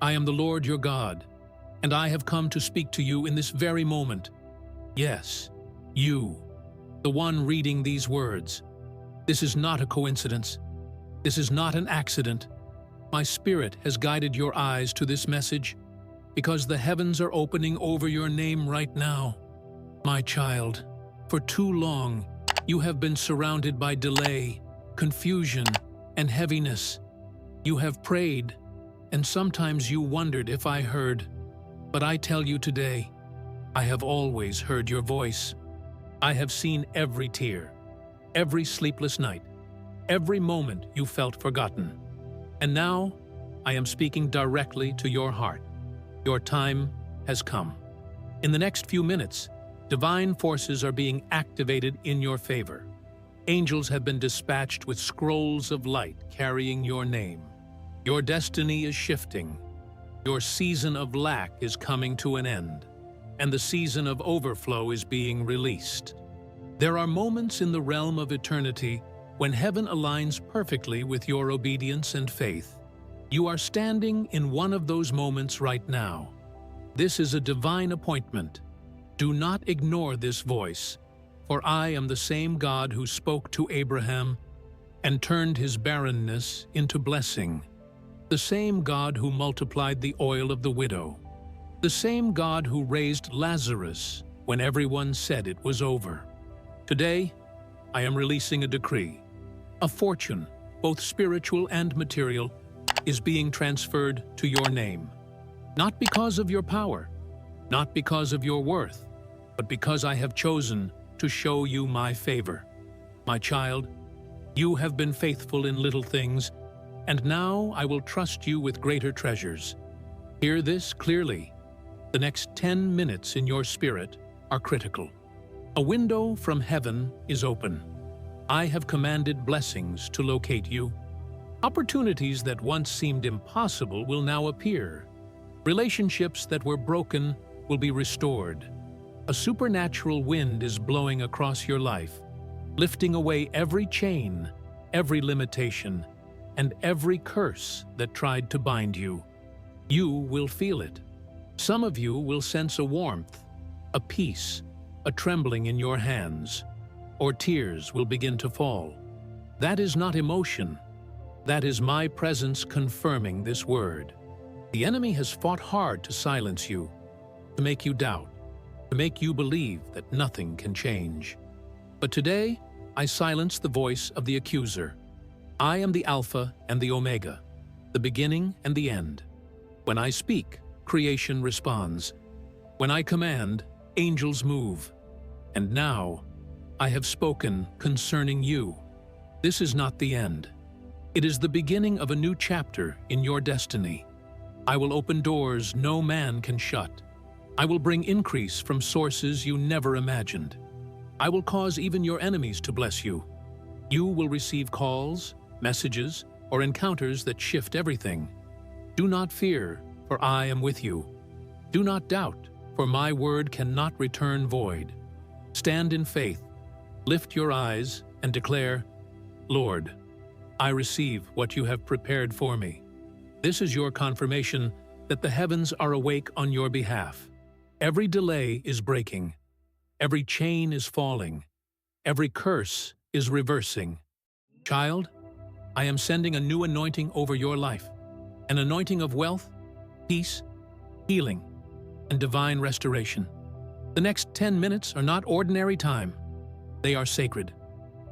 I am the Lord your God, and I have come to speak to you in this very moment. Yes, you, the one reading these words. This is not a coincidence. This is not an accident. My Spirit has guided your eyes to this message because the heavens are opening over your name right now. My child, for too long, you have been surrounded by delay, confusion, and heaviness. You have prayed, and sometimes you wondered if I heard. But I tell you today, I have always heard your voice. I have seen every tear, every sleepless night, every moment you felt forgotten. And now, I am speaking directly to your heart. Your time has come. In the next few minutes, divine forces are being activated in your favor. Angels have been dispatched with scrolls of light carrying your name. Your destiny is shifting. Your season of lack is coming to an end, and the season of overflow is being released. There are moments in the realm of eternity when heaven aligns perfectly with your obedience and faith. You are standing in one of those moments right now. This is a divine appointment. Do not ignore this voice, for I am the same God who spoke to Abraham and turned his barrenness into blessing. The same God who multiplied the oil of the widow. The same God who raised Lazarus when everyone said it was over. Today, I am releasing a decree. A fortune, both spiritual and material, is being transferred to your name. Not because of your power, not because of your worth, but because I have chosen to show you my favor. My child, you have been faithful in little things, and now I will trust you with greater treasures. Hear this clearly. The next 10 minutes in your spirit are critical. A window from heaven is open. I have commanded blessings to locate you. Opportunities that once seemed impossible will now appear. Relationships that were broken will be restored. A supernatural wind is blowing across your life, lifting away every chain, every limitation, and every curse that tried to bind you. You will feel it. Some of you will sense a warmth, a peace, a trembling in your hands, or tears will begin to fall. That is not emotion. That is my presence confirming this word. The enemy has fought hard to silence you, to make you doubt, to make you believe that nothing can change. But today, I silence the voice of the accuser. I am the Alpha and the Omega, the beginning and the end. When I speak, creation responds. When I command, angels move. And now, I have spoken concerning you. This is not the end. It is the beginning of a new chapter in your destiny. I will open doors no man can shut. I will bring increase from sources you never imagined. I will cause even your enemies to bless you. You will receive calls, messages, or encounters that shift everything. Do not fear, for I am with you. Do not doubt, for my word cannot return void. Stand in faith, lift your eyes, and declare, Lord, I receive what you have prepared for me. This is your confirmation that the heavens are awake on your behalf. Every delay is breaking. Every chain is falling. Every curse is reversing. Child, I am sending a new anointing over your life, an anointing of wealth, peace, healing, and divine restoration. The next 10 minutes are not ordinary time. They are sacred.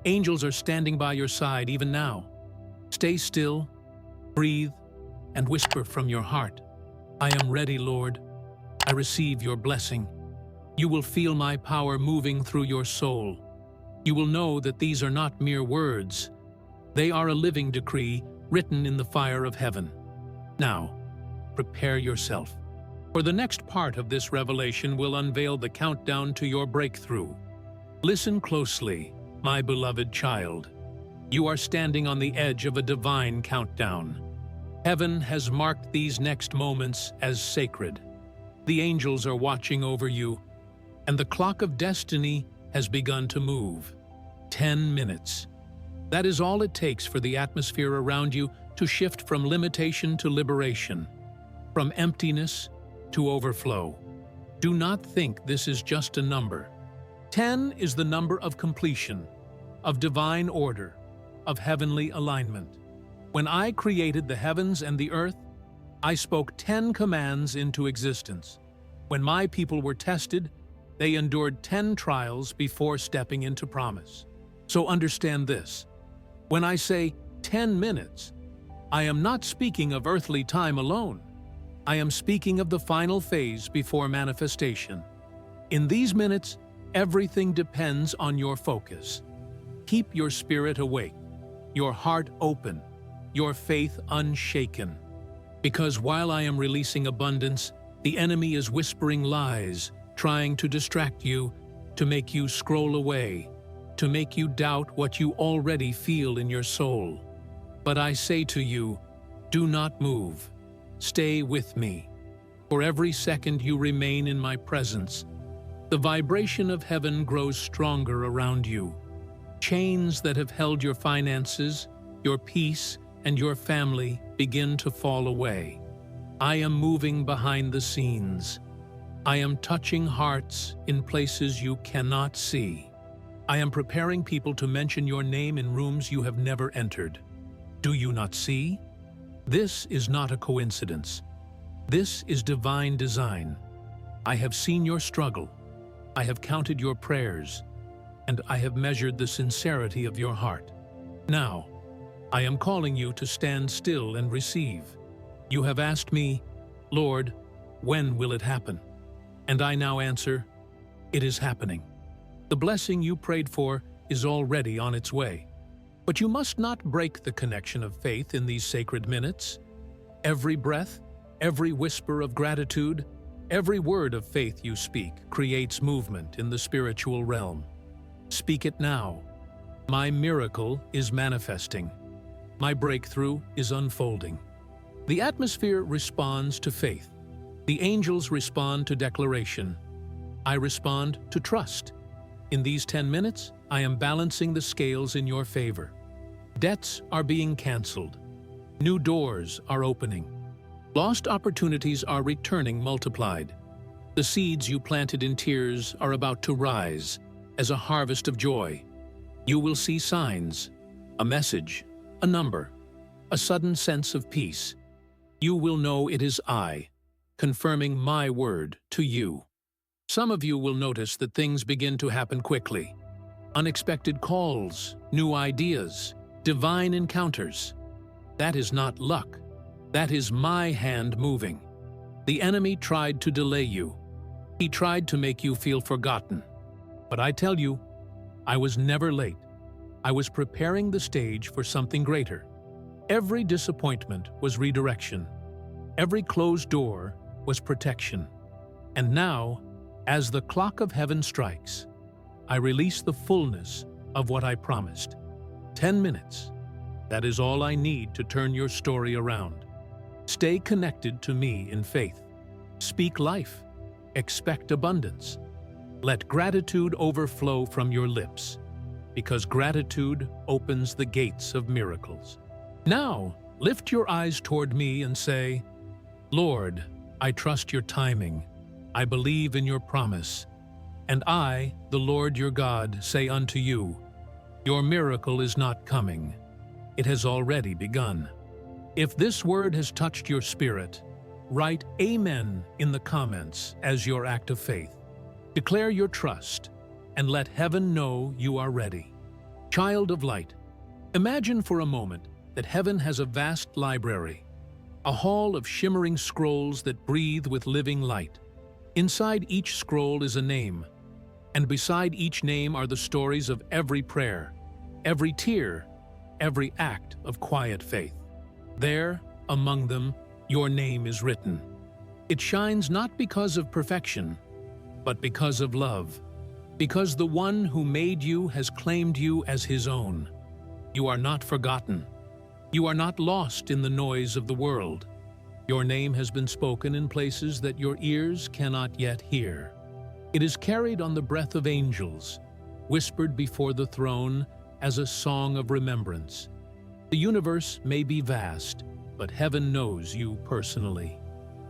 Angels are standing by your side even now. Stay still, breathe, and whisper from your heart, I am ready, Lord. I receive your blessing. You will feel my power moving through your soul. You will know that these are not mere words. They are a living decree written in the fire of heaven. Now, prepare yourself, for the next part of this revelation will unveil the countdown to your breakthrough. Listen closely, my beloved child. You are standing on the edge of a divine countdown. Heaven has marked these next moments as sacred. The angels are watching over you, and the clock of destiny has begun to move. 10 minutes. That is all it takes for the atmosphere around you to shift from limitation to liberation, from emptiness to overflow. Do not think this is just a number. 10 is the number of completion, of divine order, of heavenly alignment. When I created the heavens and the earth, I spoke 10 commands into existence. When my people were tested, they endured 10 trials before stepping into promise. So understand this. When I say 10 minutes, I am not speaking of earthly time alone. I am speaking of the final phase before manifestation. In these minutes, everything depends on your focus. Keep your spirit awake, your heart open, your faith unshaken. Because while I am releasing abundance, the enemy is whispering lies, trying to distract you, to make you scroll away, to make you doubt what you already feel in your soul. But I say to you, do not move. Stay with me. For every second you remain in my presence, the vibration of heaven grows stronger around you. Chains that have held your finances, your peace, and your family begin to fall away. I am moving behind the scenes. I am touching hearts in places you cannot see. I am preparing people to mention your name in rooms you have never entered. Do you not see? This is not a coincidence. This is divine design. I have seen your struggle. I have counted your prayers, and I have measured the sincerity of your heart. Now, I am calling you to stand still and receive. You have asked me, Lord, when will it happen? And I now answer, it is happening. The blessing you prayed for is already on its way. But you must not break the connection of faith in these sacred minutes. Every breath, every whisper of gratitude, every word of faith you speak creates movement in the spiritual realm. Speak it now. My miracle is manifesting. My breakthrough is unfolding. The atmosphere responds to faith. The angels respond to declaration. I respond to trust. In these 10 minutes, I am balancing the scales in your favor. Debts are being canceled. New doors are opening. Lost opportunities are returning multiplied. The seeds you planted in tears are about to rise as a harvest of joy. You will see signs, a message, a number, a sudden sense of peace. You will know it is I, confirming my word to you. Some of you will notice that things begin to happen quickly. Unexpected calls, new ideas, divine encounters. That is not luck. That is my hand moving. The enemy tried to delay you. He tried to make you feel forgotten. But I tell you, I was never late. I was preparing the stage for something greater. Every disappointment was redirection. Every closed door was protection. And now, as the clock of heaven strikes, I release the fullness of what I promised. 10 minutes. That is all I need to turn your story around. Stay connected to me in faith. Speak life. Expect abundance. Let gratitude overflow from your lips, because gratitude opens the gates of miracles. Now, lift your eyes toward me and say, Lord, I trust your timing. I believe in your promise. And I, the Lord your God, say unto you, your miracle is not coming. It has already begun. If this word has touched your spirit, write Amen in the comments as your act of faith. Declare your trust and let heaven know you are ready. Child of light, imagine for a moment that heaven has a vast library, a hall of shimmering scrolls that breathe with living light. Inside each scroll is a name, and beside each name are the stories of every prayer, every tear, every act of quiet faith. There, among them, your name is written. It shines not because of perfection, but because of love, because the one who made you has claimed you as his own. You are not forgotten. You are not lost in the noise of the world. Your name has been spoken in places that your ears cannot yet hear. It is carried on the breath of angels, whispered before the throne as a song of remembrance. The universe may be vast, but heaven knows you personally.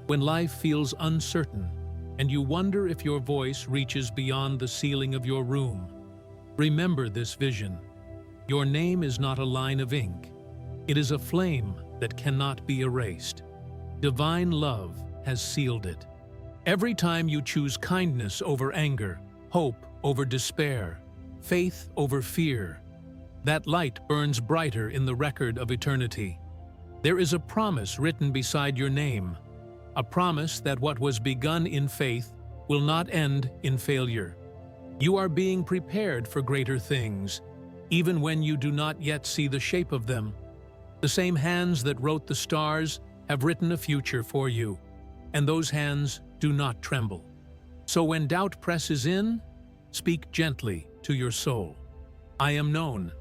When life feels uncertain and you wonder if your voice reaches beyond the ceiling of your room, remember this vision. Your name is not a line of ink. It is a flame that cannot be erased. Divine love has sealed it. Every time you choose kindness over anger, hope over despair, faith over fear, that light burns brighter in the record of eternity. There is a promise written beside your name, a promise that what was begun in faith will not end in failure. You are being prepared for greater things, even when you do not yet see the shape of them. The same hands that wrote the stars have written a future for you, and those hands do not tremble. So when doubt presses in, speak gently to your soul. I am known.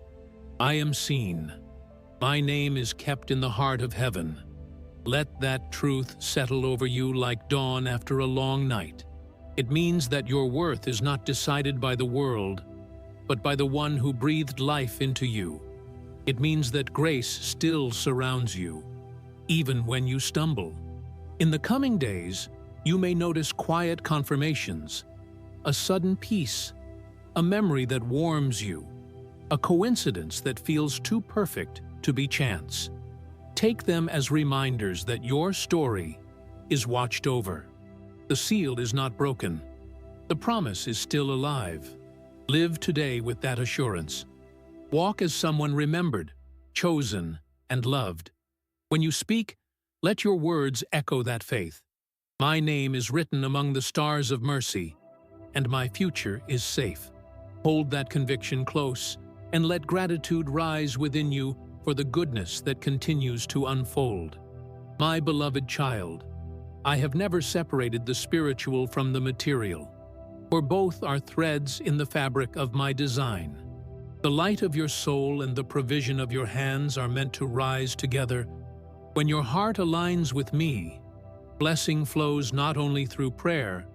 I am seen. My name is kept in the heart of heaven. Let that truth settle over you like dawn after a long night. It means that your worth is not decided by the world, but by the one who breathed life into you. It means that grace still surrounds you, even when you stumble. In the coming days, you may notice quiet confirmations, a sudden peace, a memory that warms you, a coincidence that feels too perfect to be chance. Take them as reminders that your story is watched over. The seal is not broken. The promise is still alive. Live today with that assurance. Walk as someone remembered, chosen, and loved. When you speak, let your words echo that faith. My name is written among the stars of mercy, and my future is safe. Hold that conviction close, and let gratitude rise within you for the goodness that continues to unfold. My beloved child, I have never separated the spiritual from the material, for both are threads in the fabric of my design. The light of your soul and the provision of your hands are meant to rise together. When your heart aligns with me, blessing flows not only through prayer,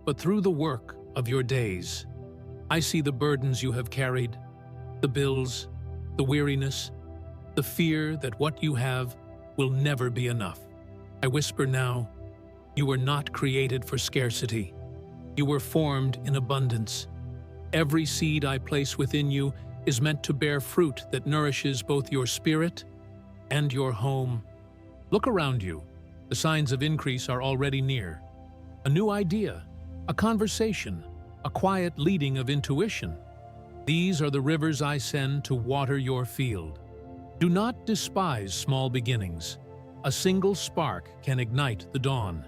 but through the work of your days. I see the burdens you have carried, the bills, the weariness, the fear that what you have will never be enough. I whisper now, you were not created for scarcity. You were formed in abundance. Every seed I place within you is meant to bear fruit that nourishes both your spirit and your home. Look around you. The signs of increase are already near. A new idea, a conversation, a quiet leading of intuition. These are the rivers I send to water your field. Do not despise small beginnings. A single spark can ignite the dawn.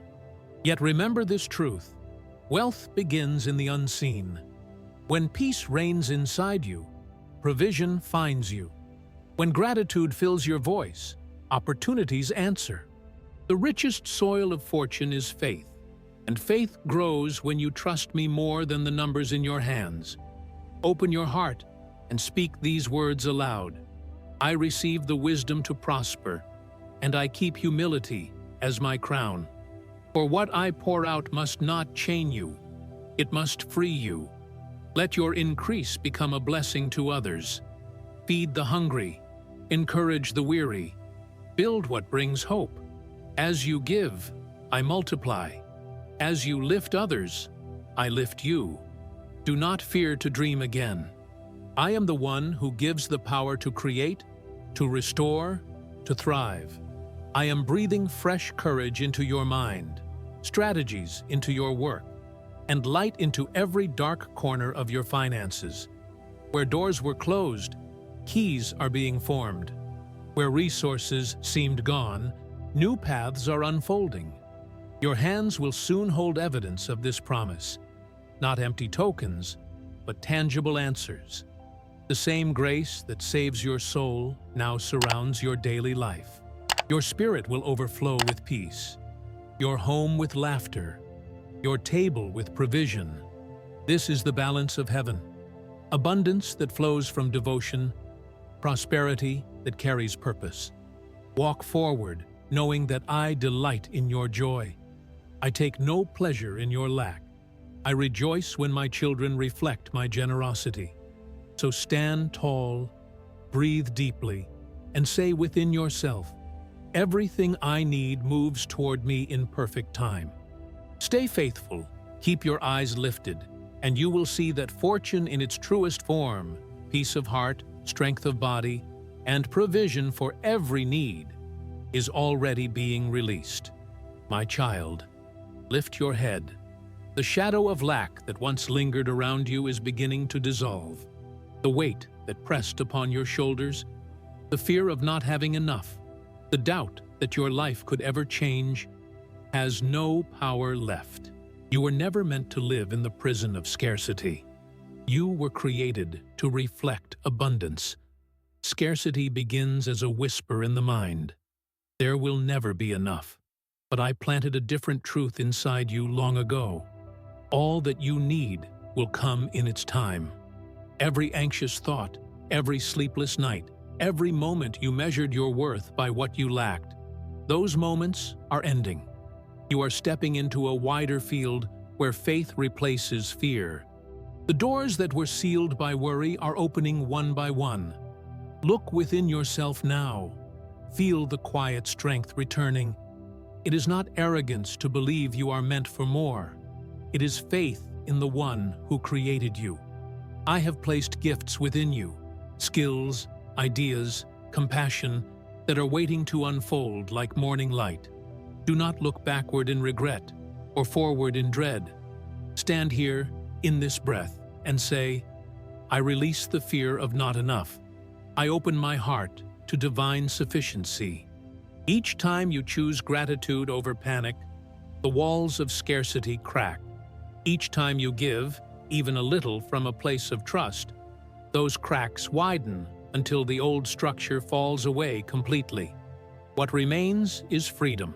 Yet remember this truth: wealth begins in the unseen. When peace reigns inside you, provision finds you. When gratitude fills your voice, opportunities answer. The richest soil of fortune is faith, and faith grows when you trust me more than the numbers in your hands. Open your heart and speak these words aloud. I receive the wisdom to prosper, and I keep humility as my crown. For what I pour out must not chain you, it must free you. Let your increase become a blessing to others. Feed the hungry, encourage the weary, build what brings hope. As you give, I multiply. As you lift others, I lift you. Do not fear to dream again. I am the one who gives the power to create, to restore, to thrive. I am breathing fresh courage into your mind, strategies into your work, and light into every dark corner of your finances. Where doors were closed, keys are being formed. Where resources seemed gone, new paths are unfolding. Your hands will soon hold evidence of this promise, not empty tokens, but tangible answers. The same grace that saves your soul now surrounds your daily life. Your spirit will overflow with peace, your home with laughter, your table with provision. This is the balance of heaven. Abundance that flows from devotion, prosperity that carries purpose. Walk forward, knowing that I delight in your joy. I take no pleasure in your lack. I rejoice when my children reflect my generosity. So stand tall, breathe deeply, and say within yourself, Everything I need moves toward me in perfect time. Stay faithful, keep your eyes lifted, and you will see that fortune in its truest form, peace of heart, strength of body, and provision for every need, is already being released. My child, lift your head. The shadow of lack that once lingered around you is beginning to dissolve. The weight that pressed upon your shoulders, the fear of not having enough, the doubt that your life could ever change, has no power left. You were never meant to live in the prison of scarcity. You were created to reflect abundance. Scarcity begins as a whisper in the mind. There will never be enough. But I planted a different truth inside you long ago. All that you need will come in its time. Every anxious thought, every sleepless night, every moment you measured your worth by what you lacked, those moments are ending. You are stepping into a wider field where faith replaces fear. The doors that were sealed by worry are opening one by one. Look within yourself now. Feel the quiet strength returning. It is not arrogance to believe you are meant for more. It is faith in the one who created you. I have placed gifts within you, skills, ideas, compassion that are waiting to unfold like morning light. Do not look backward in regret or forward in dread. Stand here in this breath and say, I release the fear of not enough. I open my heart to divine sufficiency. Each time you choose gratitude over panic, the walls of scarcity crack. Each time you give, even a little from a place of trust, those cracks widen until the old structure falls away completely. What remains is freedom,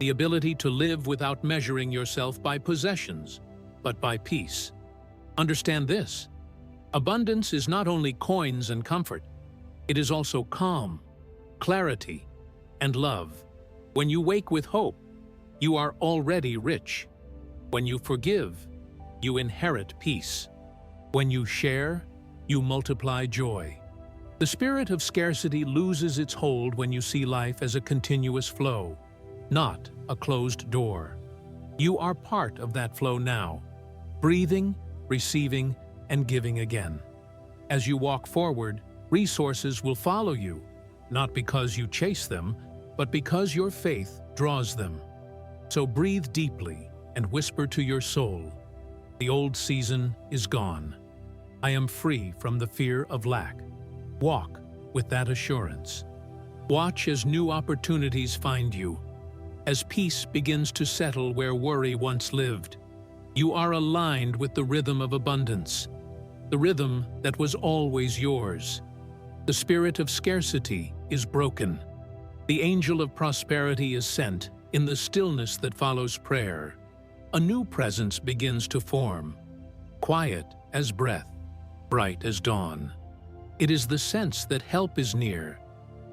the ability to live without measuring yourself by possessions, but by peace. Understand this: abundance is not only coins and comfort, it is also calm, clarity, and love. When you wake with hope, you are already rich. When you forgive, you inherit peace. When you share, you multiply joy. The spirit of scarcity loses its hold when you see life as a continuous flow, not a closed door. You are part of that flow now, breathing, receiving, and giving again. As you walk forward, resources will follow you, not because you chase them, but because your faith draws them. So breathe deeply and whisper to your soul, the old season is gone. I am free from the fear of lack. Walk with that assurance. Watch as new opportunities find you, as peace begins to settle where worry once lived. You are aligned with the rhythm of abundance, the rhythm that was always yours. The spirit of scarcity is broken. The angel of prosperity is sent in the stillness that follows prayer. A new presence begins to form, quiet as breath, bright as dawn. It is the sense that help is near,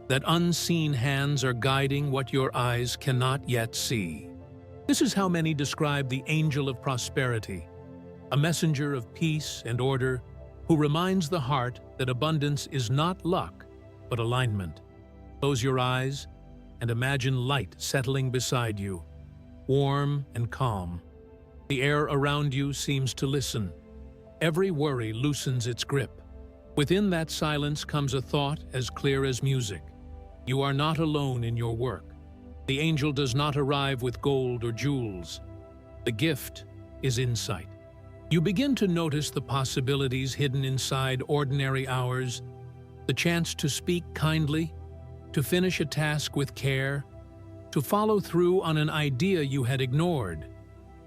that unseen hands are guiding what your eyes cannot yet see. This is how many describe the angel of prosperity, a messenger of peace and order who reminds the heart that abundance is not luck, but alignment. Close your eyes and imagine light settling beside you, warm and calm. The air around you seems to listen. Every worry loosens its grip. Within that silence comes a thought as clear as music. You are not alone in your work. The angel does not arrive with gold or jewels. The gift is insight. You begin to notice the possibilities hidden inside ordinary hours, the chance to speak kindly, to finish a task with care, to follow through on an idea you had ignored.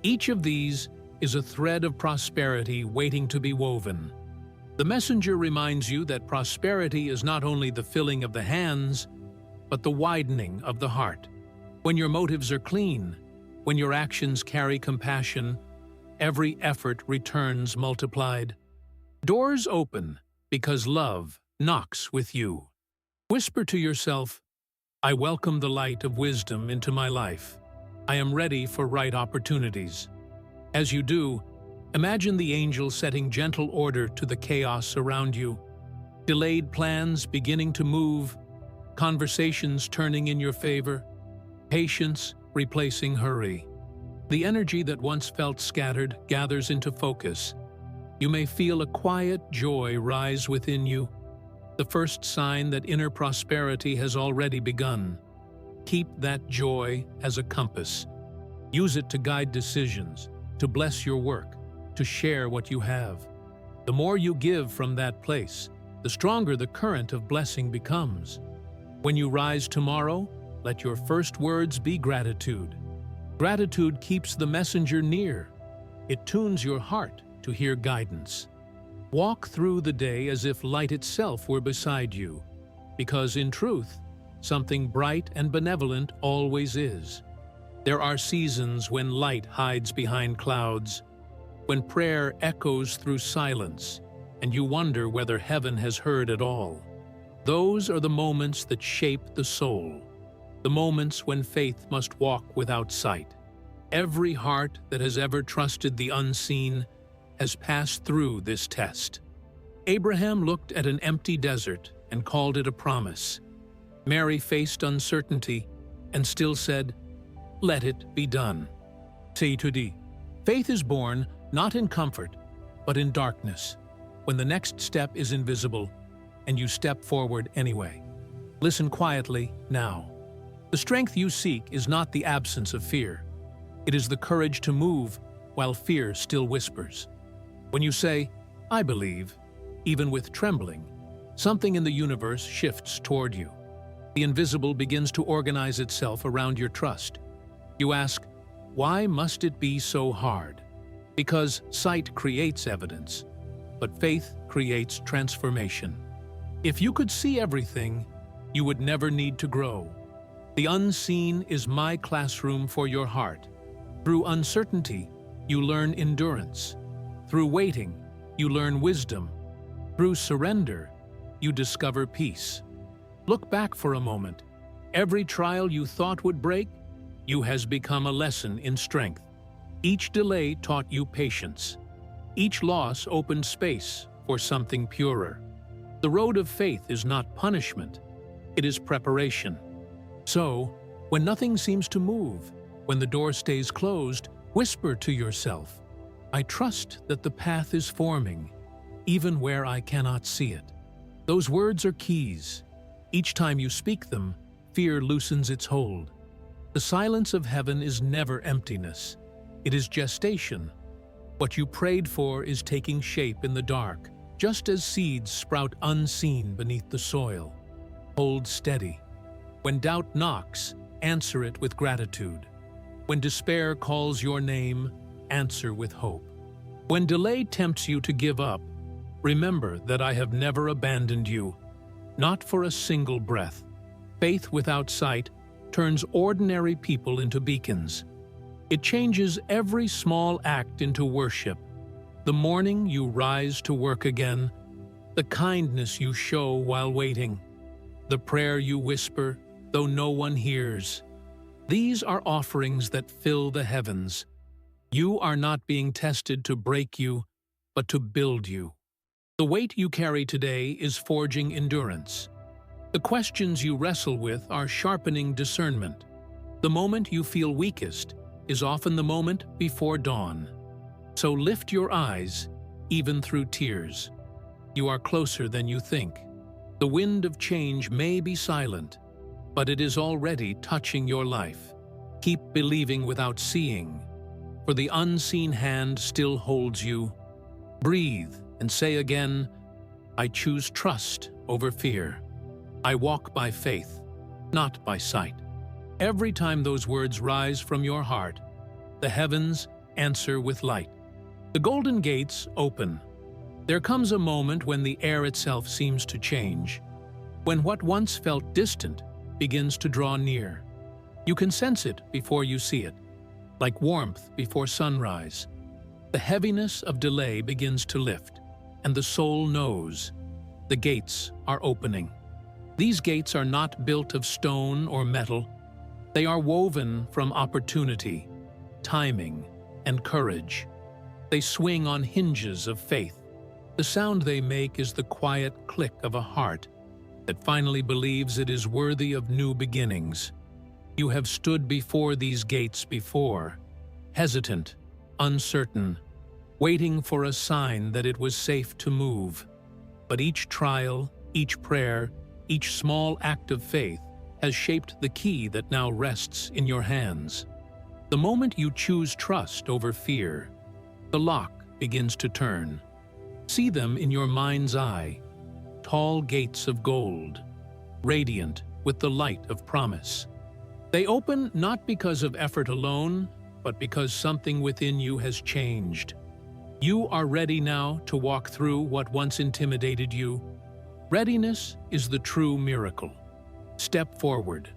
Each of these is a thread of prosperity waiting to be woven. The messenger reminds you that prosperity is not only the filling of the hands, but the widening of the heart. When your motives are clean, when your actions carry compassion, every effort returns multiplied. Doors open because love knocks with you. Whisper to yourself, I welcome the light of wisdom into my life. I am ready for right opportunities. As you do, imagine the angel setting gentle order to the chaos around you, delayed plans beginning to move, conversations turning in your favor, patience replacing hurry. The energy that once felt scattered gathers into focus. You may feel a quiet joy rise within you, the first sign that inner prosperity has already begun. Keep that joy as a compass. Use it to guide decisions, to bless your work, to share what you have. The more you give from that place, the stronger the current of blessing becomes. When you rise tomorrow, let your first words be gratitude. Gratitude keeps the messenger near. It tunes your heart to hear guidance. Walk through the day as if light itself were beside you, because in truth, something bright and benevolent always is. There are seasons when light hides behind clouds, when prayer echoes through silence, and you wonder whether heaven has heard at all. Those are the moments that shape the soul, the moments when faith must walk without sight. Every heart that has ever trusted the unseen has passed through this test. Abraham looked at an empty desert and called it a promise. Mary faced uncertainty and still said, "Let it be done." T2D. Faith is born not in comfort, but in darkness, when the next step is invisible and you step forward anyway. Listen quietly now. The strength you seek is not the absence of fear. It is the courage to move while fear still whispers. When you say, "I believe," even with trembling, something in the universe shifts toward you. The invisible begins to organize itself around your trust. You ask, why must it be so hard? Because sight creates evidence, but faith creates transformation. If you could see everything, you would never need to grow. The unseen is my classroom for your heart. Through uncertainty, you learn endurance. Through waiting, you learn wisdom. Through surrender, you discover peace. Look back for a moment. Every trial you thought would break, you has become a lesson in strength. Each delay taught you patience. Each loss opened space for something purer. The road of faith is not punishment, it is preparation. So, when nothing seems to move, when the door stays closed, whisper to yourself, "I trust that the path is forming, even where I cannot see it." Those words are keys. Each time you speak them, fear loosens its hold. The silence of heaven is never emptiness. It is gestation. What you prayed for is taking shape in the dark, just as seeds sprout unseen beneath the soil. Hold steady. When doubt knocks, answer it with gratitude. When despair calls your name, answer with hope. When delay tempts you to give up, remember that I have never abandoned you, not for a single breath. Faith without sight turns ordinary people into beacons. It changes every small act into worship. The morning you rise to work again, the kindness you show while waiting, the prayer you whisper though no one hears. These are offerings that fill the heavens. You are not being tested to break you, but to build you. The weight you carry today is forging endurance. The questions you wrestle with are sharpening discernment. The moment you feel weakest is often the moment before dawn. So lift your eyes, even through tears. You are closer than you think. The wind of change may be silent, but it is already touching your life. Keep believing without seeing, for the unseen hand still holds you. Breathe and say again, "I choose trust over fear. I walk by faith, not by sight." Every time those words rise from your heart, the heavens answer with light. The golden gates open. There comes a moment when the air itself seems to change, when what once felt distant begins to draw near. You can sense it before you see it, like warmth before sunrise. The heaviness of delay begins to lift, and the soul knows the gates are opening. These gates are not built of stone or metal. They are woven from opportunity, timing, and courage. They swing on hinges of faith. The sound they make is the quiet click of a heart, that finally believes it is worthy of new beginnings. You have stood before these gates before, hesitant, uncertain, waiting for a sign that it was safe to move. But each trial, each prayer, each small act of faith has shaped the key that now rests in your hands. The moment you choose trust over fear, the lock begins to turn. See them in your mind's eye, tall gates of gold, radiant with the light of promise. They open not because of effort alone, but because something within you has changed. You are ready now to walk through what once intimidated you. Readiness is the true miracle. Step forward.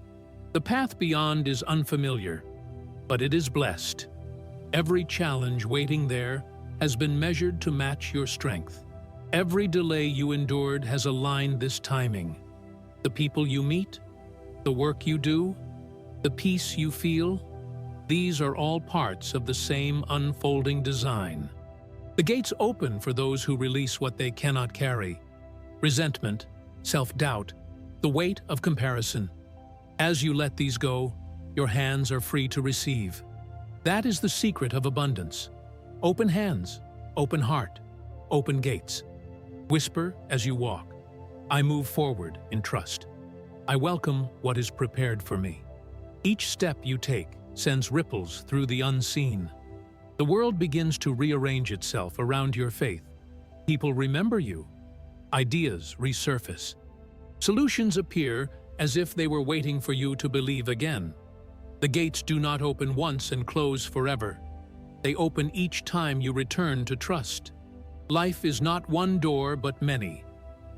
The path beyond is unfamiliar, but it is blessed. Every challenge waiting there has been measured to match your strength. Every delay you endured has aligned this timing. The people you meet, the work you do, the peace you feel, these are all parts of the same unfolding design. The gates open for those who release what they cannot carry: resentment, self-doubt, the weight of comparison. As you let these go, your hands are free to receive. That is the secret of abundance. Open hands, open heart, open gates. Whisper as you walk, I move forward in trust. I welcome what is prepared for me. Each step you take sends ripples through the unseen. The world begins to rearrange itself around your faith. People remember you. Ideas resurface. Solutions appear as if they were waiting for you to believe again. The gates do not open once and close forever. They open each time you return to trust. Life is not one door but many,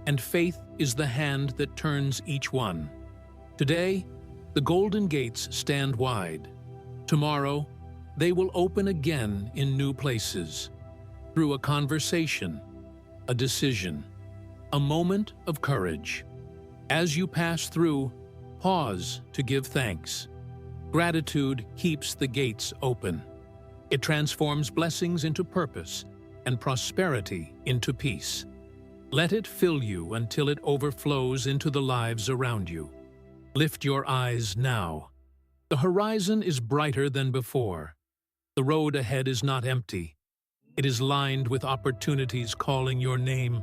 and faith is the hand that turns each one. Today, the golden gates stand wide. Tomorrow, they will open again in new places. Through a conversation, a decision, a moment of courage. As you pass through, pause to give thanks. Gratitude keeps the gates open. It transforms blessings into purpose and prosperity into peace. Let it fill you until it overflows into the lives around you. Lift your eyes now. The horizon is brighter than before. The road ahead is not empty. It is lined with opportunities calling your name.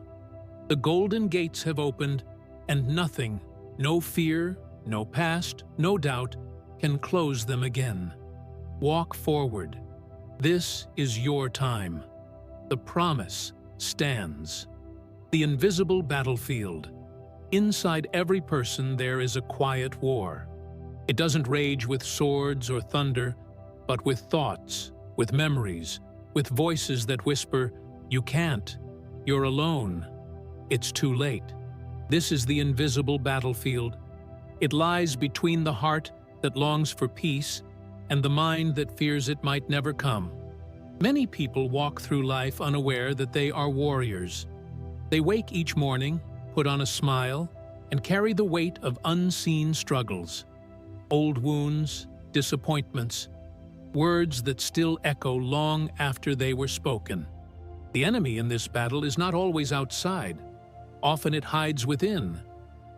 The golden gates have opened, and nothing, no fear, no past, no doubt, can close them again. Walk forward. This is your time. The promise stands. The invisible battlefield. Inside every person there is a quiet war. It doesn't rage with swords or thunder, but with thoughts, with memories, with voices that whisper, "You can't. You're alone. It's too late." This is the invisible battlefield. It lies between the heart that longs for peace and the mind that fears it might never come. Many people walk through life unaware that they are warriors. They wake each morning, put on a smile, and carry the weight of unseen struggles. Old wounds, disappointments, words that still echo long after they were spoken. The enemy in this battle is not always outside. Often it hides within.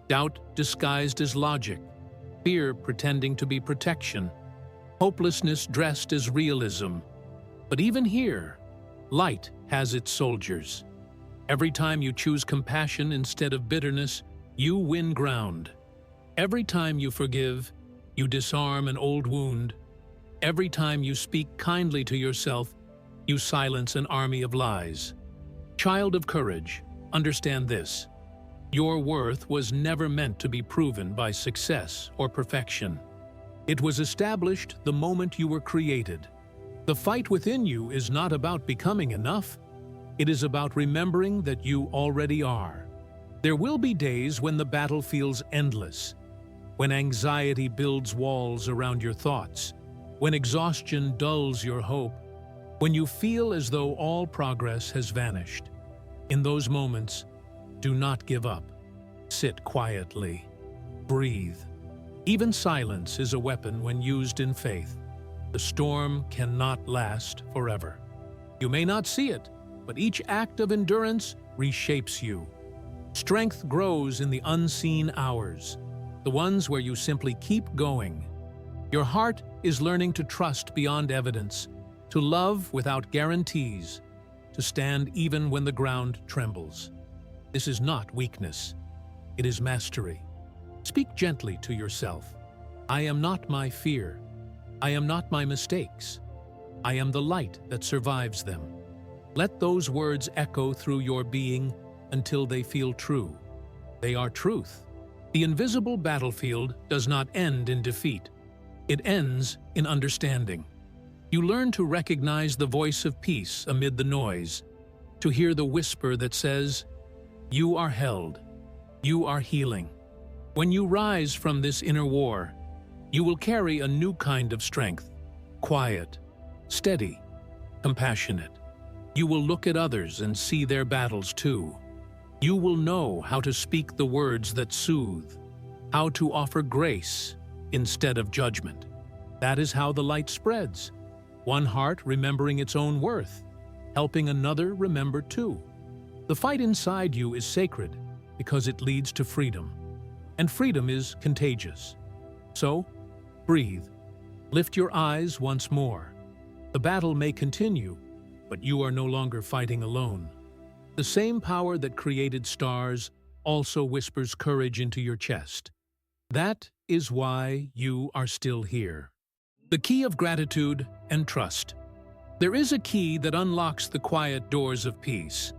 Doubt disguised as logic, fear pretending to be protection, hopelessness dressed as realism. But even here, light has its soldiers. Every time you choose compassion instead of bitterness, you win ground. Every time you forgive, you disarm an old wound. Every time you speak kindly to yourself, you silence an army of lies. Child of courage, understand this. Your worth was never meant to be proven by success or perfection. It was established the moment you were created. The fight within you is not about becoming enough. It is about remembering that you already are. There will be days when the battle feels endless, when anxiety builds walls around your thoughts, when exhaustion dulls your hope, when you feel as though all progress has vanished. In those moments, do not give up. Sit quietly. Breathe. Even silence is a weapon when used in faith. The storm cannot last forever. You may not see it, but each act of endurance reshapes you. Strength grows in the unseen hours, the ones where you simply keep going. Your heart is learning to trust beyond evidence, to love without guarantees, to stand even when the ground trembles. This is not weakness. It is mastery. Speak gently to yourself. I am not my fear. I am not my mistakes. I am the light that survives them. Let those words echo through your being until they feel true. They are truth. The invisible battlefield does not end in defeat. It ends in understanding. You learn to recognize the voice of peace amid the noise, to hear the whisper that says, "You are held. You are healing." When you rise from this inner war, you will carry a new kind of strength, quiet, steady, compassionate. You will look at others and see their battles too. You will know how to speak the words that soothe, how to offer grace instead of judgment. That is how the light spreads. One heart remembering its own worth, helping another remember too. The fight inside you is sacred because it leads to freedom, and freedom is contagious. So, breathe. Lift your eyes once more. The battle may continue, but you are no longer fighting alone. The same power that created stars also whispers courage into your chest. That is why you are still here. The key of gratitude and trust. There is a key that unlocks the quiet doors of peace,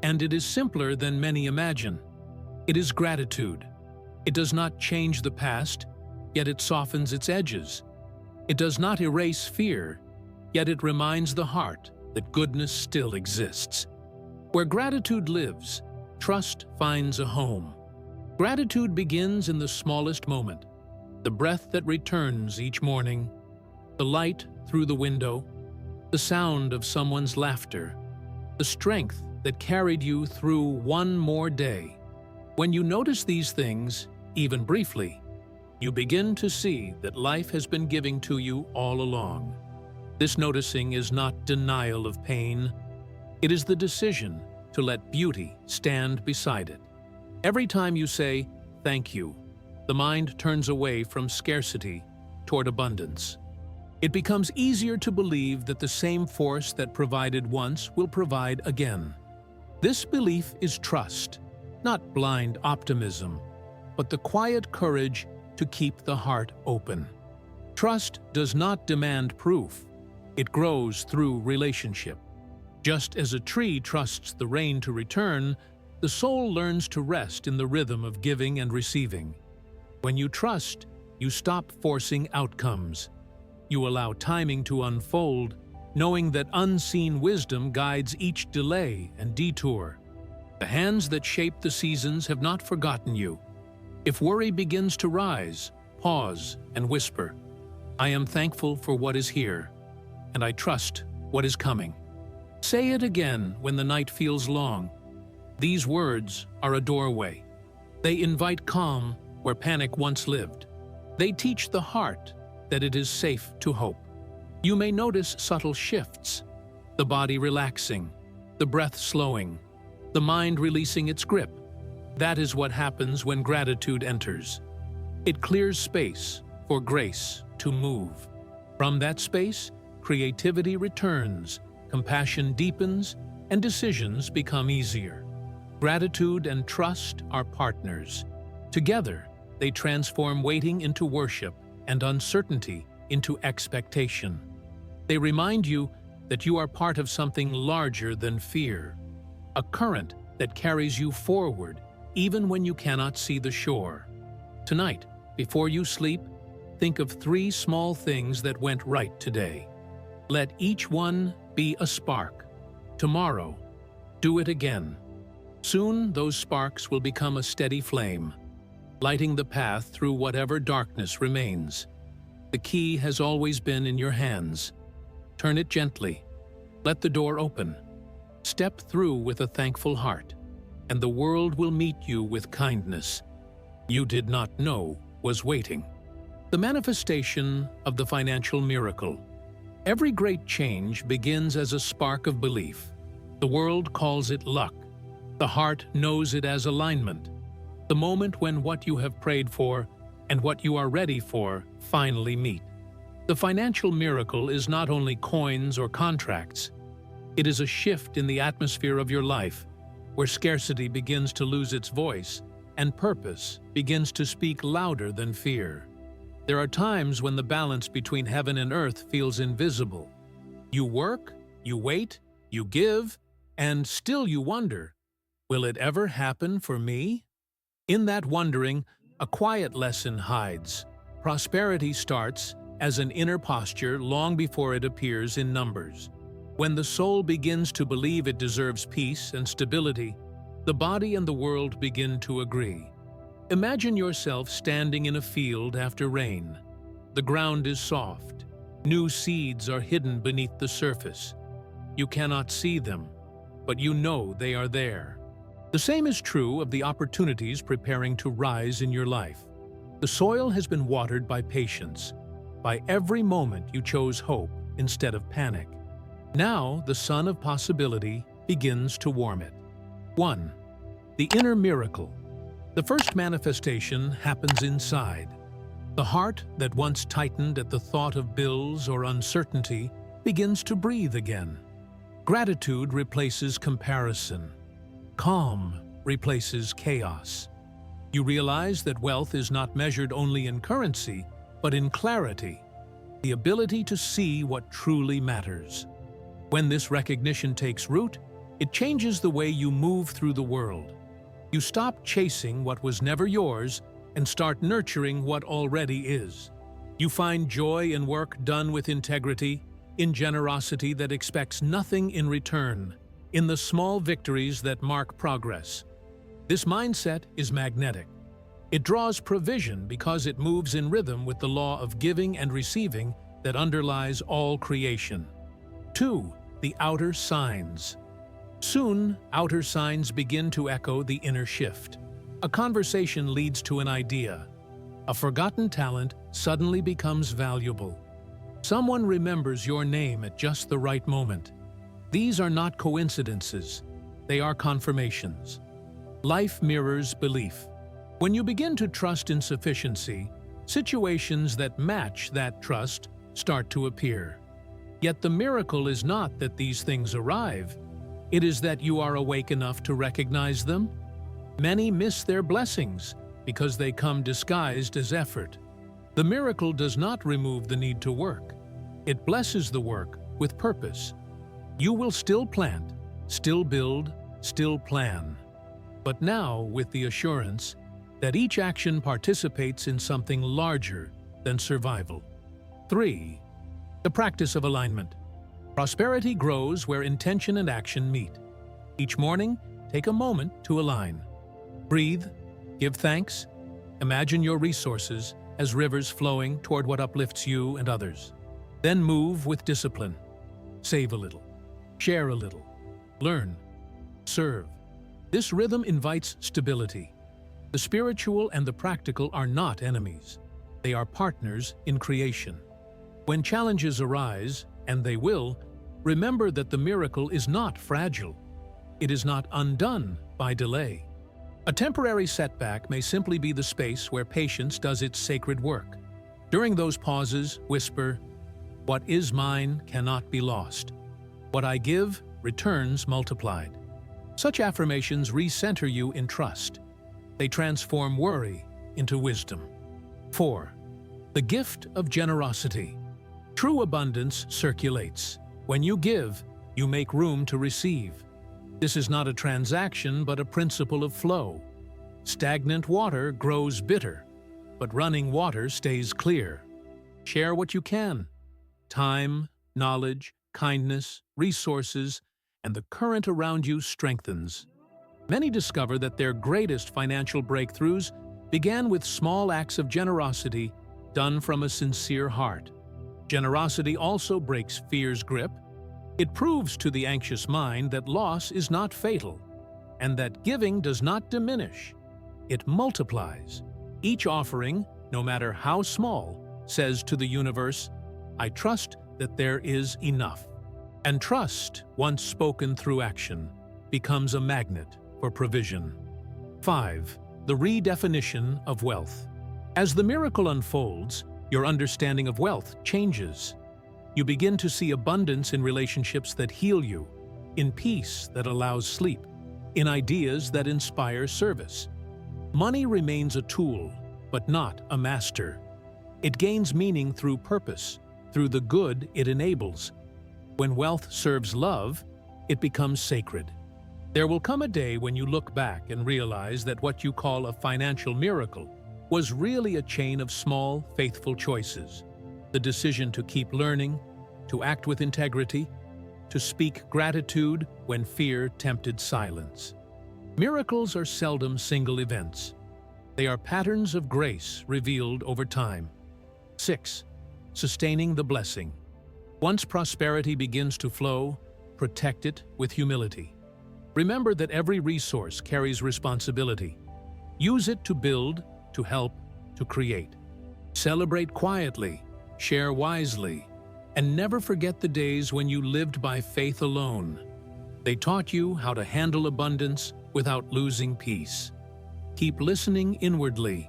and it is simpler than many imagine. It is gratitude. It does not change the past, yet it softens its edges. It does not erase fear, yet it reminds the heart that goodness still exists. Where gratitude lives, trust finds a home. Gratitude begins in the smallest moment, the breath that returns each morning, the light through the window, the sound of someone's laughter, the strength that carried you through one more day. When you notice these things, even briefly, you begin to see that life has been giving to you all along. This noticing is not denial of pain. It is the decision to let beauty stand beside it. Every time you say, "Thank you," the mind turns away from scarcity toward abundance. It becomes easier to believe that the same force that provided once will provide again. This belief is trust, not blind optimism, but the quiet courage to keep the heart open. Trust does not demand proof. It grows through relationship. Just as a tree trusts the rain to return, the soul learns to rest in the rhythm of giving and receiving. When you trust, you stop forcing outcomes. You allow timing to unfold, knowing that unseen wisdom guides each delay and detour. The hands that shape the seasons have not forgotten you. If worry begins to rise, pause and whisper, "I am thankful for what is here, and I trust what is coming." Say it again when the night feels long. These words are a doorway. They invite calm where panic once lived. They teach the heart that it is safe to hope. You may notice subtle shifts, the body relaxing, the breath slowing, the mind releasing its grip. That is what happens when gratitude enters. It clears space for grace to move. From that space, creativity returns, compassion deepens, and decisions become easier. Gratitude and trust are partners. Together, they transform waiting into worship and uncertainty into expectation. They remind you that you are part of something larger than fear, a current that carries you forward even when you cannot see the shore. Tonight, before you sleep, think of 3 small things that went right today. Let each one be a spark. Tomorrow, do it again. Soon, those sparks will become a steady flame, lighting the path through whatever darkness remains. The key has always been in your hands. Turn it gently. Let the door open. Step through with a thankful heart, and the world will meet you with kindness you did not know was waiting. The manifestation of the financial miracle. Every great change begins as a spark of belief. The world calls it luck, The heart knows it as alignment, the moment when what you have prayed for and what you are ready for finally meet. The financial miracle is not only coins or contracts. It is a shift in the atmosphere of your life, where scarcity begins to lose its voice and purpose begins to speak louder than fear. There are times when the balance between heaven and earth feels invisible. You work, you wait, you give, and still you wonder, will it ever happen for me? In that wondering, a quiet lesson hides. Prosperity starts as an inner posture long before it appears in numbers. When the soul begins to believe it deserves peace and stability, the body and the world begin to agree. Imagine yourself standing in a field after rain. The ground is soft. New seeds are hidden beneath the surface. You cannot see them, but you know they are there. The same is true of the opportunities preparing to rise in your life. The soil has been watered by patience. By every moment you chose hope instead of panic. Now the sun of possibility begins to warm it. 1. The inner miracle. The first manifestation happens inside. The heart that once tightened at the thought of bills or uncertainty begins to breathe again. Gratitude replaces comparison. Calm replaces chaos. You realize that wealth is not measured only in currency, but in clarity, the ability to see what truly matters. When this recognition takes root, it changes the way you move through the world. You stop chasing what was never yours and start nurturing what already is. You find joy in work done with integrity, in generosity that expects nothing in return, in the small victories that mark progress. This mindset is magnetic. It draws provision because it moves in rhythm with the law of giving and receiving that underlies all creation. 2. The outer signs. Soon, outer signs begin to echo the inner shift. A conversation leads to an idea. A forgotten talent suddenly becomes valuable. Someone remembers your name at just the right moment. These are not coincidences. They are confirmations. Life mirrors belief. When you begin to trust in sufficiency, situations that match that trust start to appear. Yet the miracle is not that these things arrive. It is that you are awake enough to recognize them. Many miss their blessings because they come disguised as effort. The miracle does not remove the need to work. It blesses the work with purpose. You will still plant, still build, still plan. But now with the assurance that each action participates in something larger than survival. 3. The practice of alignment. Prosperity grows where intention and action meet. Each morning, take a moment to align. Breathe, give thanks, imagine your resources as rivers flowing toward what uplifts you and others. Then move with discipline. Save a little, share a little, learn, serve. This rhythm invites stability. The spiritual and the practical are not enemies. They are partners in creation. When challenges arise, and they will, remember that the miracle is not fragile. It is not undone by delay. A temporary setback may simply be the space where patience does its sacred work. During those pauses, whisper, "What is mine cannot be lost. What I give returns multiplied." Such affirmations recenter you in trust. They transform worry into wisdom. 4. The gift of generosity. True abundance circulates. When you give, you make room to receive. This is not a transaction, but a principle of flow. Stagnant water grows bitter, but running water stays clear. Share what you can. Time, knowledge, kindness, resources, and the current around you strengthens. Many discover that their greatest financial breakthroughs began with small acts of generosity done from a sincere heart. Generosity also breaks fear's grip. It proves to the anxious mind that loss is not fatal, and that giving does not diminish. It multiplies. Each offering, no matter how small, says to the universe, "I trust that there is enough." And trust, once spoken through action, becomes a magnet for provision. 5. The redefinition of wealth. As the miracle unfolds, your understanding of wealth changes. You begin to see abundance in relationships that heal you, in peace that allows sleep, in ideas that inspire service. Money remains a tool, but not a master. It gains meaning through purpose, through the good it enables. When wealth serves love, it becomes sacred. There will come a day when you look back and realize that what you call a financial miracle was really a chain of small, faithful choices. The decision to keep learning, to act with integrity, to speak gratitude when fear tempted silence. Miracles are seldom single events. They are patterns of grace revealed over time. 6. Sustaining the blessing. Once prosperity begins to flow, protect it with humility. Remember that every resource carries responsibility. Use it to build, to help, to create. Celebrate quietly, share wisely, and never forget the days when you lived by faith alone. They taught you how to handle abundance without losing peace. Keep listening inwardly.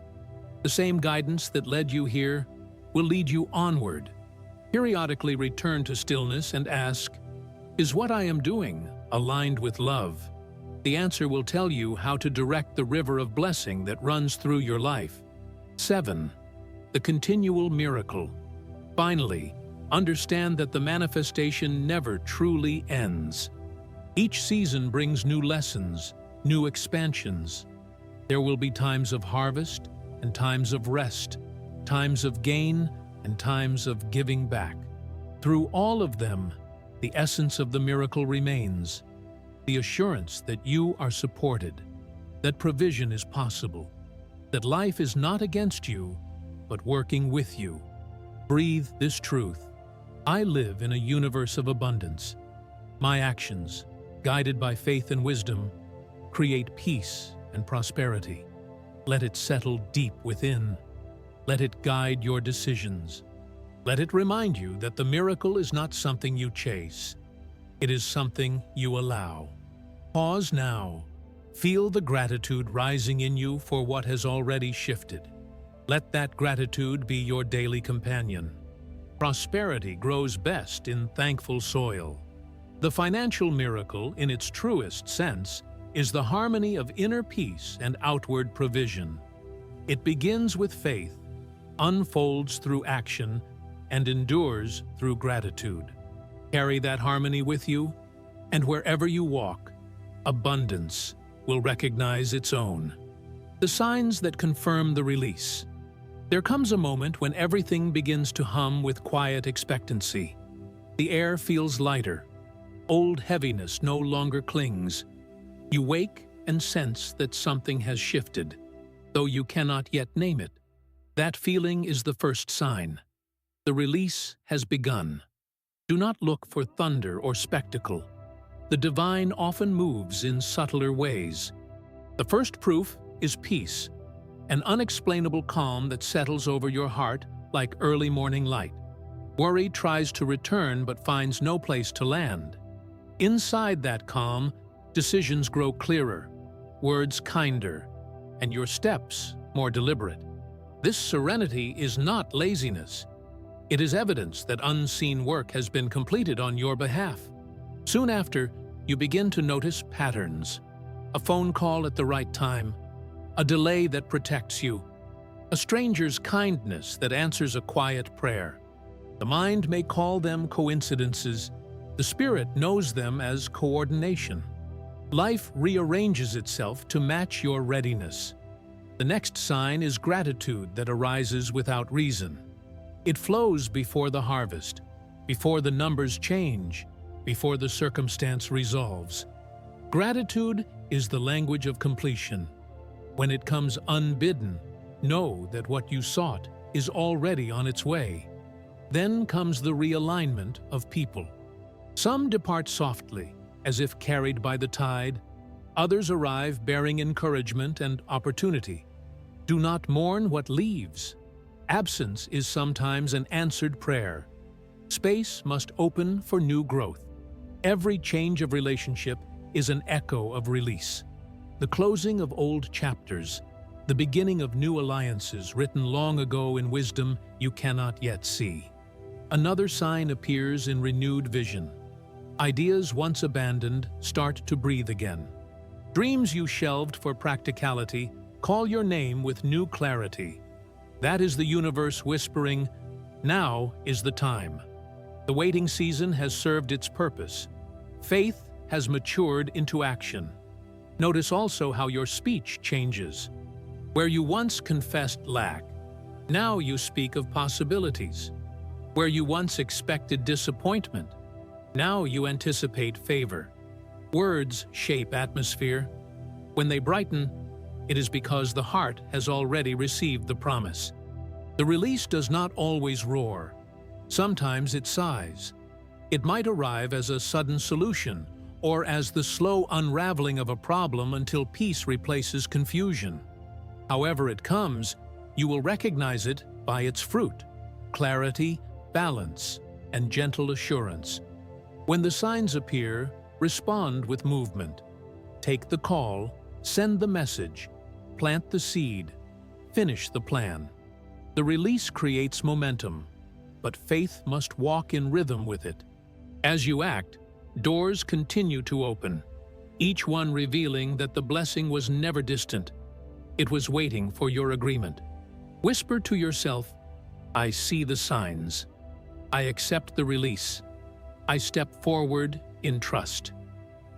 The same guidance that led you here will lead you onward. Periodically return to stillness and ask, "Is what I am doing aligned with love?" The answer will tell you how to direct the river of blessing that runs through your life. 7. The continual miracle. Finally, understand that the manifestation never truly ends. Each season brings new lessons, new expansions. There will be times of harvest and times of rest, times of gain and times of giving back. Through all of them, the essence of the miracle remains, the assurance that you are supported, that provision is possible, that life is not against you, but working with you. Breathe this truth. I live in a universe of abundance. My actions, guided by faith and wisdom, create peace and prosperity. Let it settle deep within. Let it guide your decisions. Let it remind you that the miracle is not something you chase. It is something you allow. Pause now. Feel the gratitude rising in you for what has already shifted. Let that gratitude be your daily companion. Prosperity grows best in thankful soil. The financial miracle, in its truest sense, is the harmony of inner peace and outward provision. It begins with faith, unfolds through action, and endures through gratitude. Carry that harmony with you, and wherever you walk, abundance will recognize its own. The signs that confirm the release. There comes a moment when everything begins to hum with quiet expectancy. The air feels lighter. Old heaviness no longer clings. You wake and sense that something has shifted, though you cannot yet name it. That feeling is the first sign. The release has begun. Do not look for thunder or spectacle. The divine often moves in subtler ways. The first proof is peace, an unexplainable calm that settles over your heart like early morning light. Worry tries to return but finds no place to land. Inside that calm, decisions grow clearer, words kinder, and your steps more deliberate. This serenity is not laziness. It is evidence that unseen work has been completed on your behalf. Soon after, you begin to notice patterns. A phone call at the right time, a delay that protects you, a stranger's kindness that answers a quiet prayer. The mind may call them coincidences. The spirit knows them as coordination. Life rearranges itself to match your readiness. The next sign is gratitude that arises without reason. It flows before the harvest, before the numbers change, before the circumstance resolves. Gratitude is the language of completion. When it comes unbidden, know that what you sought is already on its way. Then comes the realignment of people. Some depart softly, as if carried by the tide. Others arrive bearing encouragement and opportunity. Do not mourn what leaves. Absence is sometimes an answered prayer. Space must open for new growth. Every change of relationship is an echo of release. the closing of old chapters, the beginning of new alliances written long ago in wisdom you cannot yet see. Another sign appears in renewed vision. Ideas once abandoned start to breathe again. Dreams you shelved for practicality call your name with new clarity. That is the universe whispering, "Now is the time." The waiting season has served its purpose. Faith has matured into action. Notice also how your speech changes. Where you once confessed lack, now you speak of possibilities. Where you once expected disappointment, now you anticipate favor. Words shape atmosphere. When they brighten, it is because the heart has already received the promise. The release does not always roar. Sometimes it sighs. It might arrive as a sudden solution or as the slow unraveling of a problem until peace replaces confusion. However it comes, you will recognize it by its fruit: clarity, balance, and gentle assurance. When the signs appear, respond with movement. Take the call, send the message, plant the seed, finish the plan. The release creates momentum, but faith must walk in rhythm with it. As you act, doors continue to open, each one revealing that the blessing was never distant. It was waiting for your agreement. Whisper to yourself, "I see the signs. I accept the release. I step forward in trust."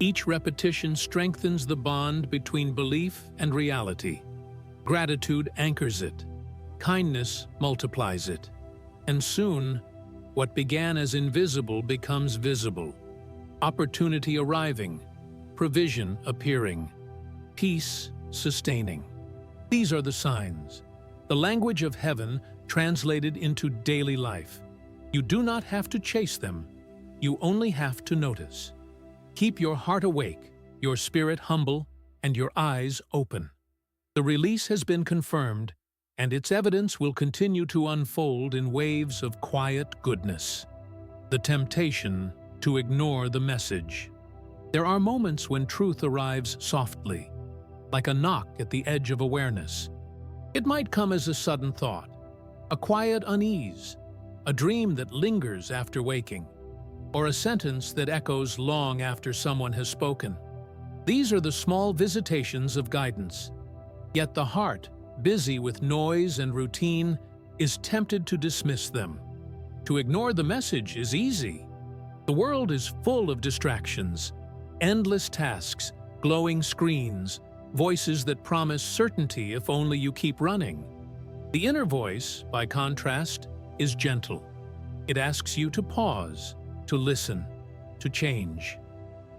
Each repetition strengthens the bond between belief and reality. Gratitude anchors it. Kindness multiplies it. And soon, what began as invisible becomes visible. Opportunity arriving, provision appearing, peace sustaining. These are the signs, the language of heaven translated into daily life. You do not have to chase them. You only have to notice. Keep your heart awake, your spirit humble, and your eyes open. The release has been confirmed, and its evidence will continue to unfold in waves of quiet goodness. The temptation to ignore the message. There are moments when truth arrives softly, like a knock at the edge of awareness. It might come as a sudden thought, a quiet unease, a dream that lingers after waking, or a sentence that echoes long after someone has spoken. These are the small visitations of guidance. Yet the heart, busy with noise and routine, is tempted to dismiss them. To ignore the message is easy. The world is full of distractions, endless tasks, glowing screens, voices that promise certainty if only you keep running. The inner voice, by contrast, is gentle. It asks you to pause, to listen, to change.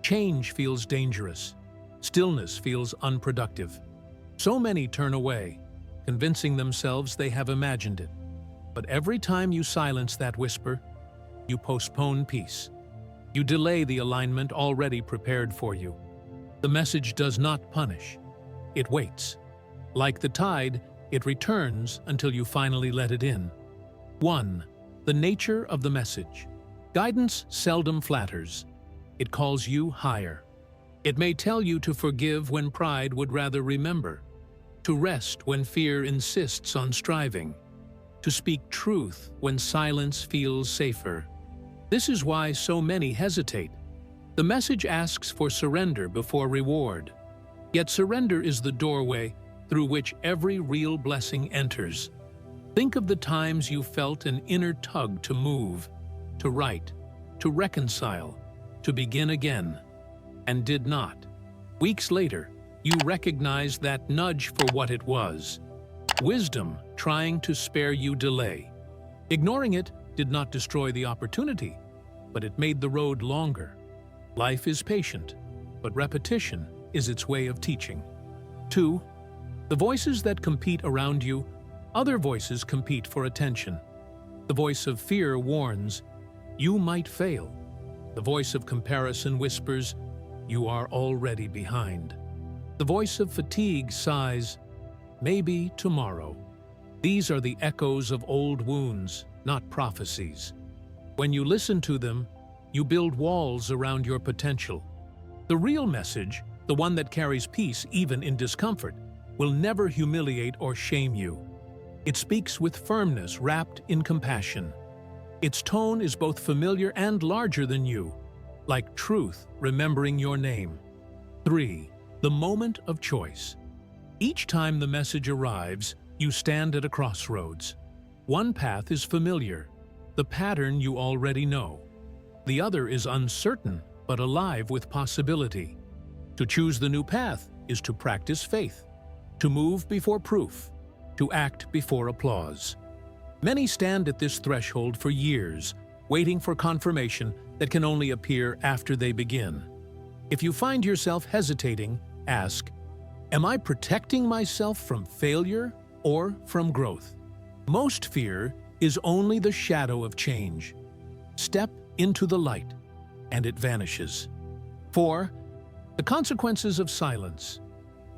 Change feels dangerous. Stillness feels unproductive. So many turn away, convincing themselves they have imagined it. But every time you silence that whisper, you postpone peace. You delay the alignment already prepared for you. The message does not punish. It waits. Like the tide, it returns until you finally let it in. 1. The nature of the message. Guidance seldom flatters. It calls you higher. It may tell you to forgive when pride would rather remember, to rest when fear insists on striving, to speak truth when silence feels safer. This is why so many hesitate. The message asks for surrender before reward. Yet surrender is the doorway through which every real blessing enters. Think of the times you felt an inner tug to move, to write, to reconcile, to begin again, and did not. Weeks later, you recognized that nudge for what it was: wisdom trying to spare you delay. Ignoring it did not destroy the opportunity, but it made the road longer. Life is patient, but repetition is its way of teaching. 2. The voices that compete around you, other voices compete for attention. The voice of fear warns, you might fail. The voice of comparison whispers, you are already behind. The voice of fatigue sighs, maybe tomorrow. These are the echoes of old wounds, not prophecies. When you listen to them, you build walls around your potential. The real message, the one that carries peace even in discomfort, will never humiliate or shame you. It speaks with firmness wrapped in compassion. Its tone is both familiar and larger than you, like truth remembering your name. 3. The moment of choice. Each time the message arrives, you stand at a crossroads. One path is familiar, the pattern you already know. The other is uncertain, but alive with possibility. To choose the new path is to practice faith, to move before proof, to act before applause. Many stand at this threshold for years, waiting for confirmation that can only appear after they begin. If you find yourself hesitating, ask, am I protecting myself from failure or from growth? Most fear is only the shadow of change. Step into the light, and it vanishes. 4. The consequences of silence.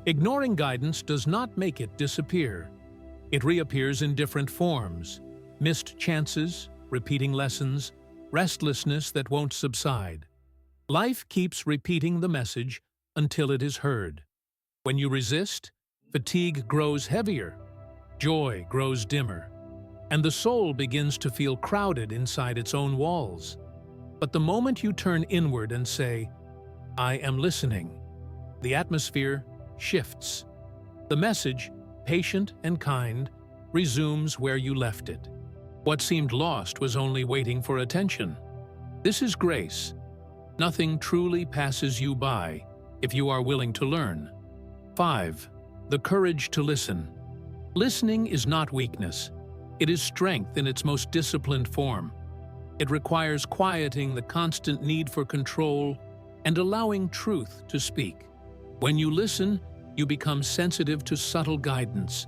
Ignoring guidance does not make it disappear. It reappears in different forms: missed chances, repeating lessons, restlessness that won't subside. Life keeps repeating the message until it is heard. When you resist, fatigue grows heavier, joy grows dimmer, and the soul begins to feel crowded inside its own walls. But the moment you turn inward and say, I am listening, the atmosphere shifts. The message, patient and kind, resumes where you left it. What seemed lost was only waiting for attention. This is grace. Nothing truly passes you by if you are willing to learn. 5. The courage to listen. Listening is not weakness. It is strength in its most disciplined form. It requires quieting the constant need for control and allowing truth to speak. When you listen, you become sensitive to subtle guidance,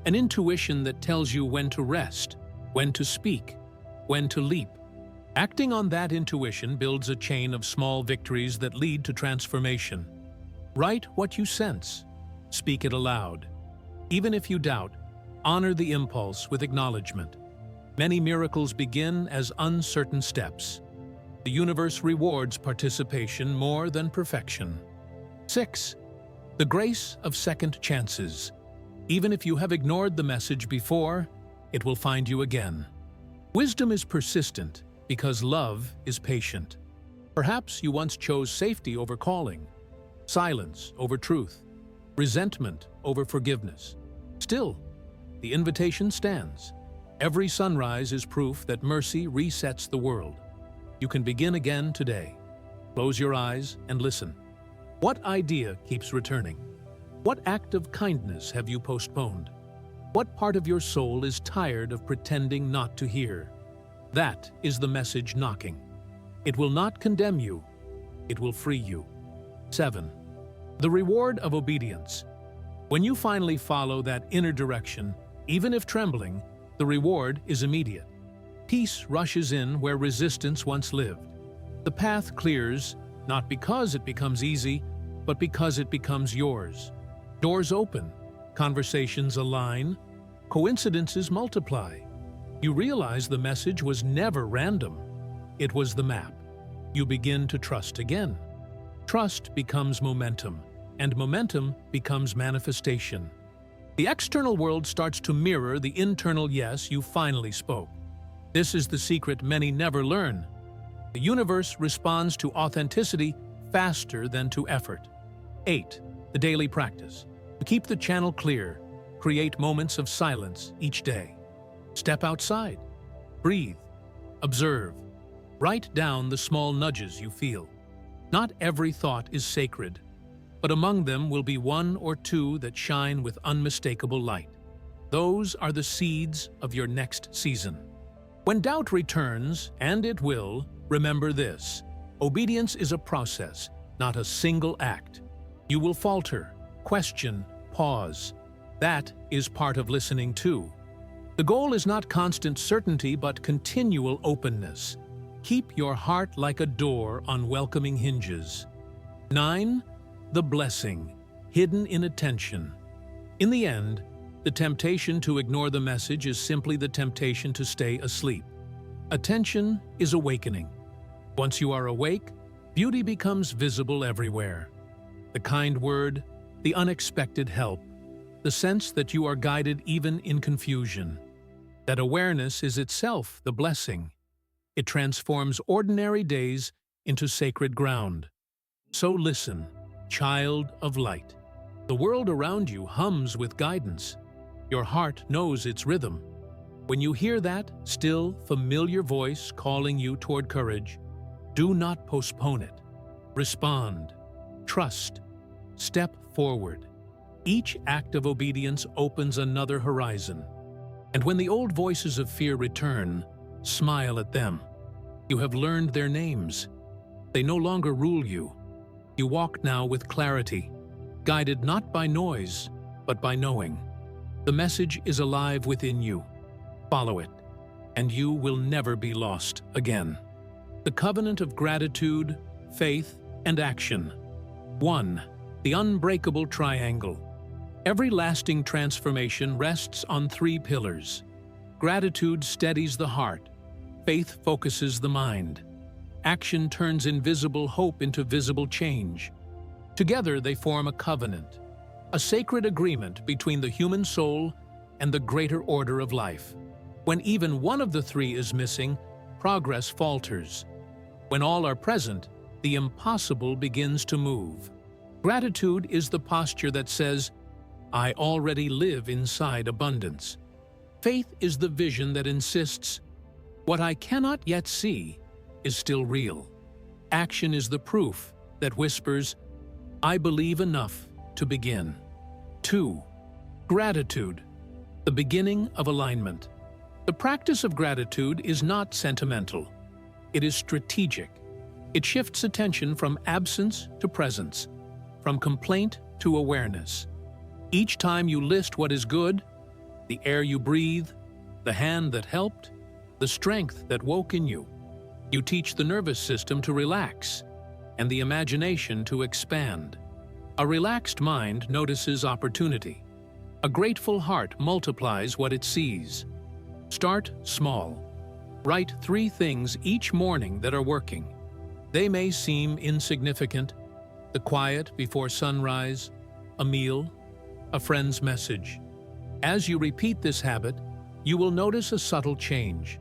an intuition that tells you when to rest, when to speak, when to leap. Acting on that intuition builds a chain of small victories that lead to transformation. Write what you sense. Speak it aloud. Even if you doubt, honor the impulse with acknowledgement. Many miracles begin as uncertain steps. The universe rewards participation more than perfection. 6. The grace of second chances. Even if you have ignored the message before, it will find you again. Wisdom is persistent because love is patient. Perhaps you once chose safety over calling, silence over truth, resentment over forgiveness. Still, the invitation stands. Every sunrise is proof that mercy resets the world. You can begin again today. Close your eyes and listen. What idea keeps returning? What act of kindness have you postponed? What part of your soul is tired of pretending not to hear? That is the message knocking. It will not condemn you. It will free you. 7. The reward of obedience. When you finally follow that inner direction, even if trembling, the reward is immediate. Peace rushes in where resistance once lived. The path clears, not because it becomes easy, but because it becomes yours. Doors open, conversations align, coincidences multiply. You realize the message was never random. It was the map. You begin to trust again. Trust becomes momentum, and momentum becomes manifestation. The external world starts to mirror the internal yes you finally spoke. This is the secret many never learn. The universe responds to authenticity faster than to effort. 8. The daily practice. To keep the channel clear, create moments of silence each day. Step outside. Breathe. Observe. Write down the small nudges you feel. Not every thought is sacred, but among them will be one or two that shine with unmistakable light. Those are the seeds of your next season. When doubt returns, and it will, remember this: obedience is a process, not a single act. You will falter, question, pause. That is part of listening too. The goal is not constant certainty, but continual openness. Keep your heart like a door on welcoming hinges. 9. The blessing, hidden in attention. In the end, the temptation to ignore the message is simply the temptation to stay asleep. Attention is awakening. Once you are awake, beauty becomes visible everywhere. The kind word, the unexpected help, the sense that you are guided even in confusion. That awareness is itself the blessing. It transforms ordinary days into sacred ground. So listen, child of light. The world around you hums with guidance. Your heart knows its rhythm. When you hear that still, familiar voice calling you toward courage, do not postpone it. Respond. Trust. Step forward. Each act of obedience opens another horizon. And when the old voices of fear return, smile at them. You have learned their names. They no longer rule you. You walk now with clarity, guided not by noise, but by knowing. The message is alive within you. Follow it, and you will never be lost again. The covenant of gratitude, faith, and action. 1. The unbreakable triangle. Every lasting transformation rests on 3 pillars. Gratitude steadies the heart. Faith focuses the mind. Action turns invisible hope into visible change. Together they form a covenant, a sacred agreement between the human soul and the greater order of life. When even one of the 3 is missing, progress falters. When all are present, the impossible begins to move. Gratitude is the posture that says, I already live inside abundance. Faith is the vision that insists, what I cannot yet see is still real. Action is the proof that whispers, I believe enough to begin. 2. Gratitude, the beginning of alignment. The practice of gratitude is not sentimental. It is strategic. It shifts attention from absence to presence, from complaint to awareness. Each time you list what is good, the air you breathe, the hand that helped, the strength that woke in you, you teach the nervous system to relax and the imagination to expand. A relaxed mind notices opportunity. A grateful heart multiplies what it sees. Start small. Write 3 things each morning that are working. They may seem insignificant: the quiet before sunrise, a meal, a friend's message. As you repeat this habit, you will notice a subtle change.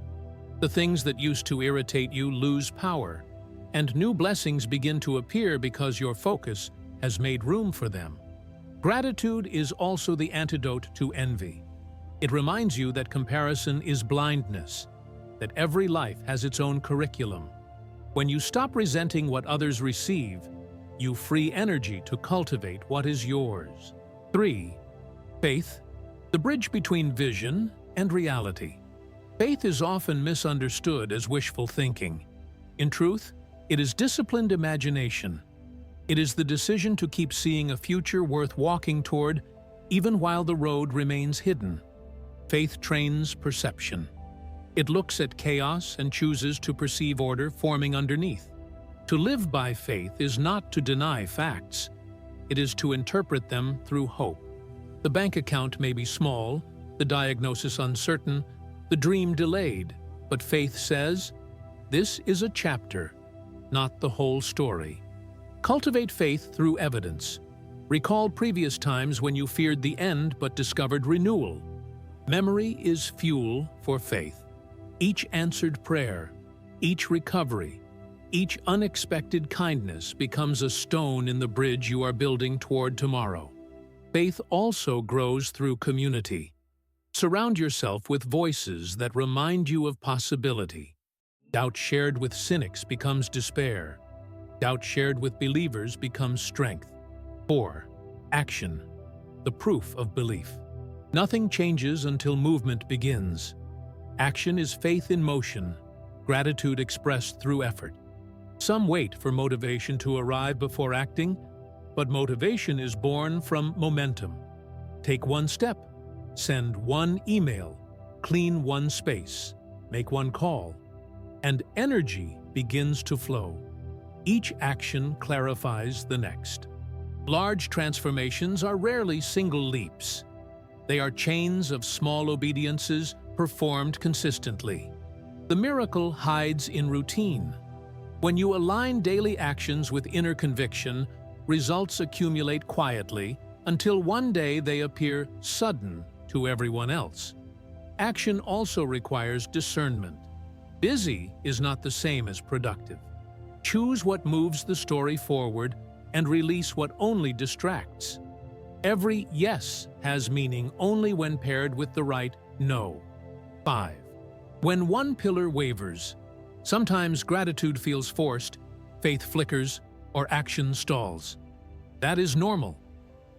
The things that used to irritate you lose power, and new blessings begin to appear because your focus has made room for them. Gratitude is also the antidote to envy. It reminds you that comparison is blindness, that every life has its own curriculum. When you stop resenting what others receive, you free energy to cultivate what is yours. 3. Faith, the bridge between vision and reality. Faith is often misunderstood as wishful thinking. In truth, it is disciplined imagination. It is the decision to keep seeing a future worth walking toward, even while the road remains hidden. Faith trains perception. It looks at chaos and chooses to perceive order forming underneath. To live by faith is not to deny facts. It is to interpret them through hope. The bank account may be small, the diagnosis uncertain, the dream delayed, but faith says, this is a chapter, not the whole story. Cultivate faith through evidence. Recall previous times when you feared the end but discovered renewal. Memory is fuel for faith. Each answered prayer, each recovery, each unexpected kindness becomes a stone in the bridge you are building toward tomorrow. Faith also grows through community. Surround yourself with voices that remind you of possibility. Doubt shared with cynics becomes despair. Doubt shared with believers becomes strength. 4. Action, the proof of belief. Nothing changes until movement begins. Action is faith in motion, gratitude expressed through effort. Some wait for motivation to arrive before acting, but motivation is born from momentum. Take one step, send one email, clean one space, make one call, and energy begins to flow. Each action clarifies the next. Large transformations are rarely single leaps. They are chains of small obediences performed consistently. The miracle hides in routine. When you align daily actions with inner conviction, results accumulate quietly until one day they appear sudden to everyone else. Action also requires discernment. Busy is not the same as productive. Choose what moves the story forward and release what only distracts. Every yes has meaning only when paired with the right no. 5. When one pillar wavers, sometimes gratitude feels forced, faith flickers, or action stalls. That is normal.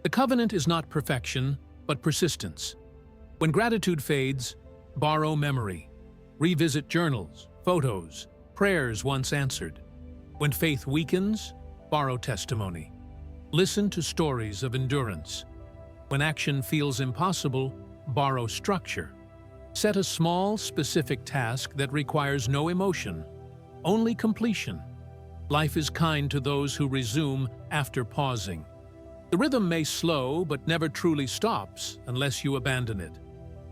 The covenant is not perfection, but persistence. When gratitude fades, borrow memory. Revisit journals, photos, prayers once answered. When faith weakens, borrow testimony. Listen to stories of endurance. When action feels impossible, borrow structure. Set a small, specific task that requires no emotion, only completion. Life is kind to those who resume after pausing. The rhythm may slow, but never truly stops unless you abandon it.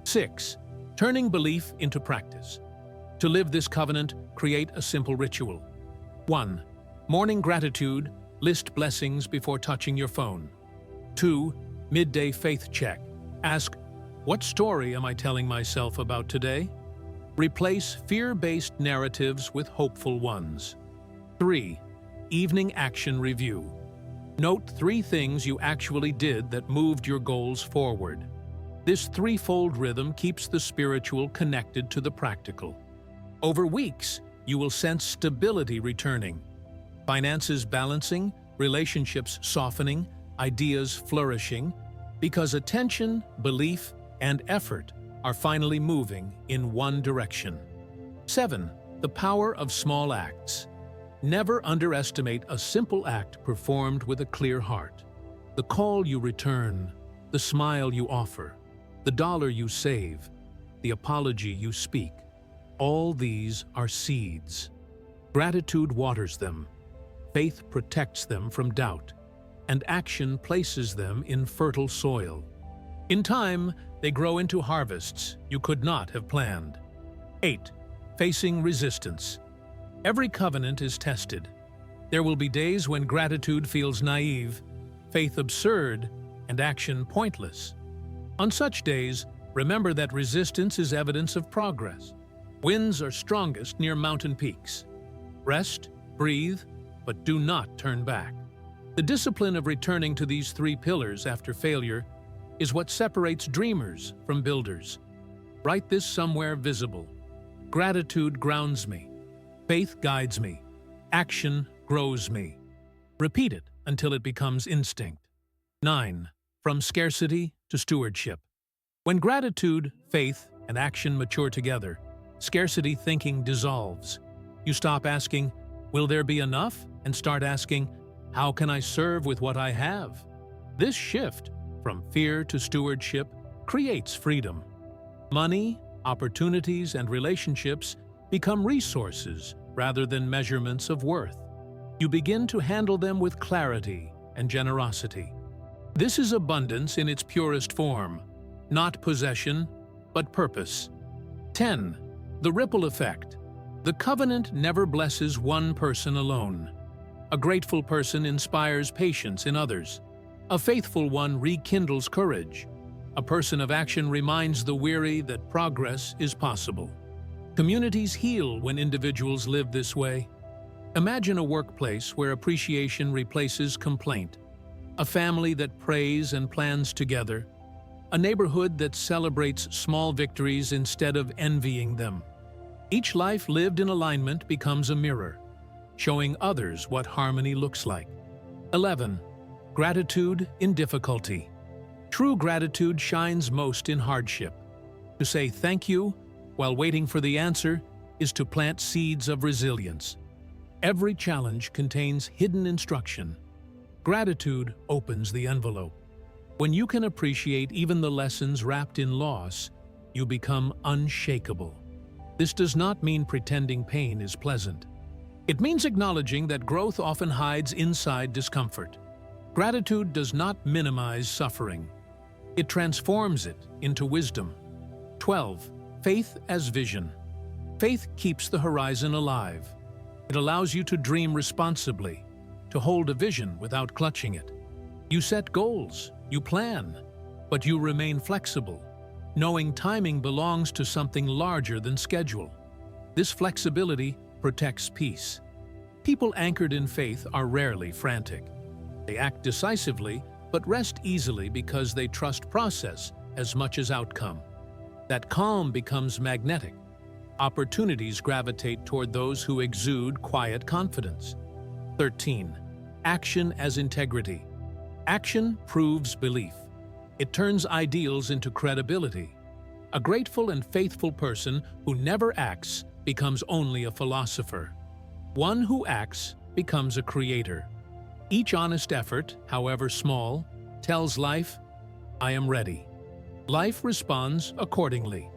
6. Turning belief into practice. To live this covenant, create a simple ritual. 1. Morning gratitude, list blessings before touching your phone. 2. Midday faith check. Ask, what story am I telling myself about today? Replace fear-based narratives with hopeful ones. 3. Evening action review. Note 3 things you actually did that moved your goals forward. This threefold rhythm keeps the spiritual connected to the practical. Over weeks, you will sense stability returning, finances balancing, relationships softening, ideas flourishing, because attention, belief, and effort are finally moving in one direction. 7. The power of small acts. Never underestimate a simple act performed with a clear heart. The call you return, the smile you offer, the dollar you save, the apology you speak. All these are seeds. Gratitude waters them, faith protects them from doubt, and action places them in fertile soil. In time, they grow into harvests you could not have planned. 8. Facing resistance. Every covenant is tested. There will be days when gratitude feels naive, faith absurd, and action pointless. On such days, remember that resistance is evidence of progress. Winds are strongest near mountain peaks. Rest, breathe, but do not turn back. The discipline of returning to these 3 pillars after failure is what separates dreamers from builders. Write this somewhere visible. Gratitude grounds me. Faith guides me. Action grows me. Repeat it until it becomes instinct. 9. From scarcity to stewardship. When gratitude, faith, and action mature together, scarcity thinking dissolves. You stop asking, will there be enough? And start asking, how can I serve with what I have? This shift from fear to stewardship creates freedom. Money, opportunities, and relationships become resources rather than measurements of worth. You begin to handle them with clarity and generosity. This is abundance in its purest form, not possession, but purpose. 10. The ripple effect. The covenant never blesses one person alone. A grateful person inspires patience in others. A faithful one rekindles courage. A person of action reminds the weary that progress is possible. Communities heal when individuals live this way. Imagine a workplace where appreciation replaces complaint, a family that prays and plans together, a neighborhood that celebrates small victories instead of envying them. Each life lived in alignment becomes a mirror, showing others what harmony looks like. 11. Gratitude in difficulty. True gratitude shines most in hardship. To say thank you while waiting for the answer is to plant seeds of resilience. Every challenge contains hidden instruction. Gratitude opens the envelope. When you can appreciate even the lessons wrapped in loss, you become unshakable. This does not mean pretending pain is pleasant. It means acknowledging that growth often hides inside discomfort. Gratitude does not minimize suffering. It transforms it into wisdom. 12. Faith as vision. Faith keeps the horizon alive. It allows you to dream responsibly, to hold a vision without clutching it. You set goals, you plan, but you remain flexible, knowing timing belongs to something larger than schedule. This flexibility protects peace. People anchored in faith are rarely frantic. They act decisively, but rest easily because they trust process as much as outcome. That calm becomes magnetic. Opportunities gravitate toward those who exude quiet confidence. 13. Action as integrity. Action proves belief. It turns ideals into credibility. A grateful and faithful person who never acts becomes only a philosopher. One who acts becomes a creator. Each honest effort, however small, tells life, "I am ready." Life responds accordingly.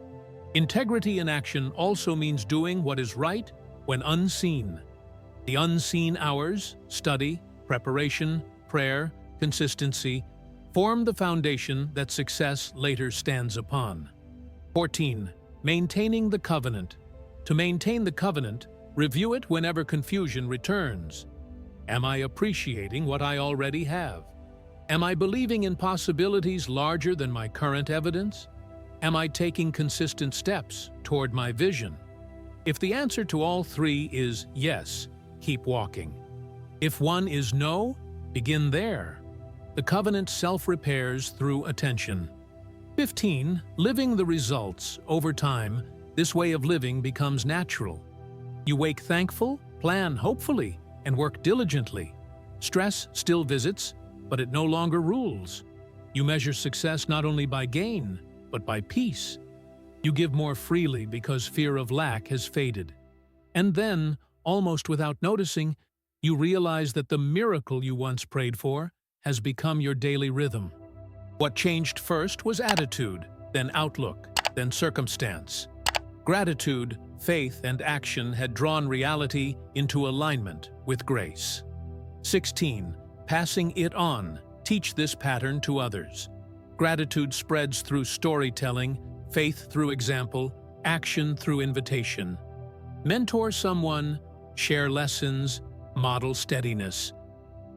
Integrity in action also means doing what is right when unseen. The unseen hours, study, preparation, prayer, consistency, form the foundation that success later stands upon. 14. Maintaining the covenant. To maintain the covenant, review it whenever confusion returns. Am I appreciating what I already have? Am I believing in possibilities larger than my current evidence? Am I taking consistent steps toward my vision? If the answer to all three is yes, keep walking. If one is no, begin there. The covenant self-repairs through attention. 15. Living the results. Over time, this way of living becomes natural. You wake thankful, plan hopefully, and work diligently. Stress still visits, but it no longer rules. You measure success not only by gain, but by peace. You give more freely because fear of lack has faded. And then, almost without noticing, you realize that the miracle you once prayed for has become your daily rhythm. What changed first was attitude, then outlook, then circumstance. Gratitude, faith, and action had drawn reality into alignment with grace. 16. Passing it on. Teach this pattern to others. Gratitude spreads through storytelling, faith through example, action through invitation. Mentor someone, share lessons, model steadiness.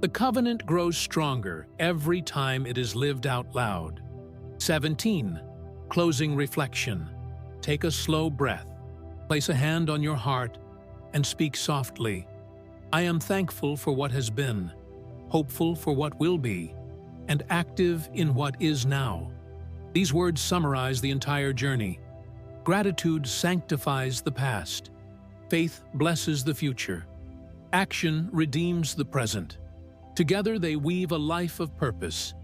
The covenant grows stronger every time it is lived out loud. 17. Closing reflection. Take a slow breath. Place a hand on your heart and speak softly. I am thankful for what has been, hopeful for what will be, and active in what is now. These words summarize the entire journey. Gratitude sanctifies the past. Faith blesses the future. Action redeems the present. Together they weave a life of purpose.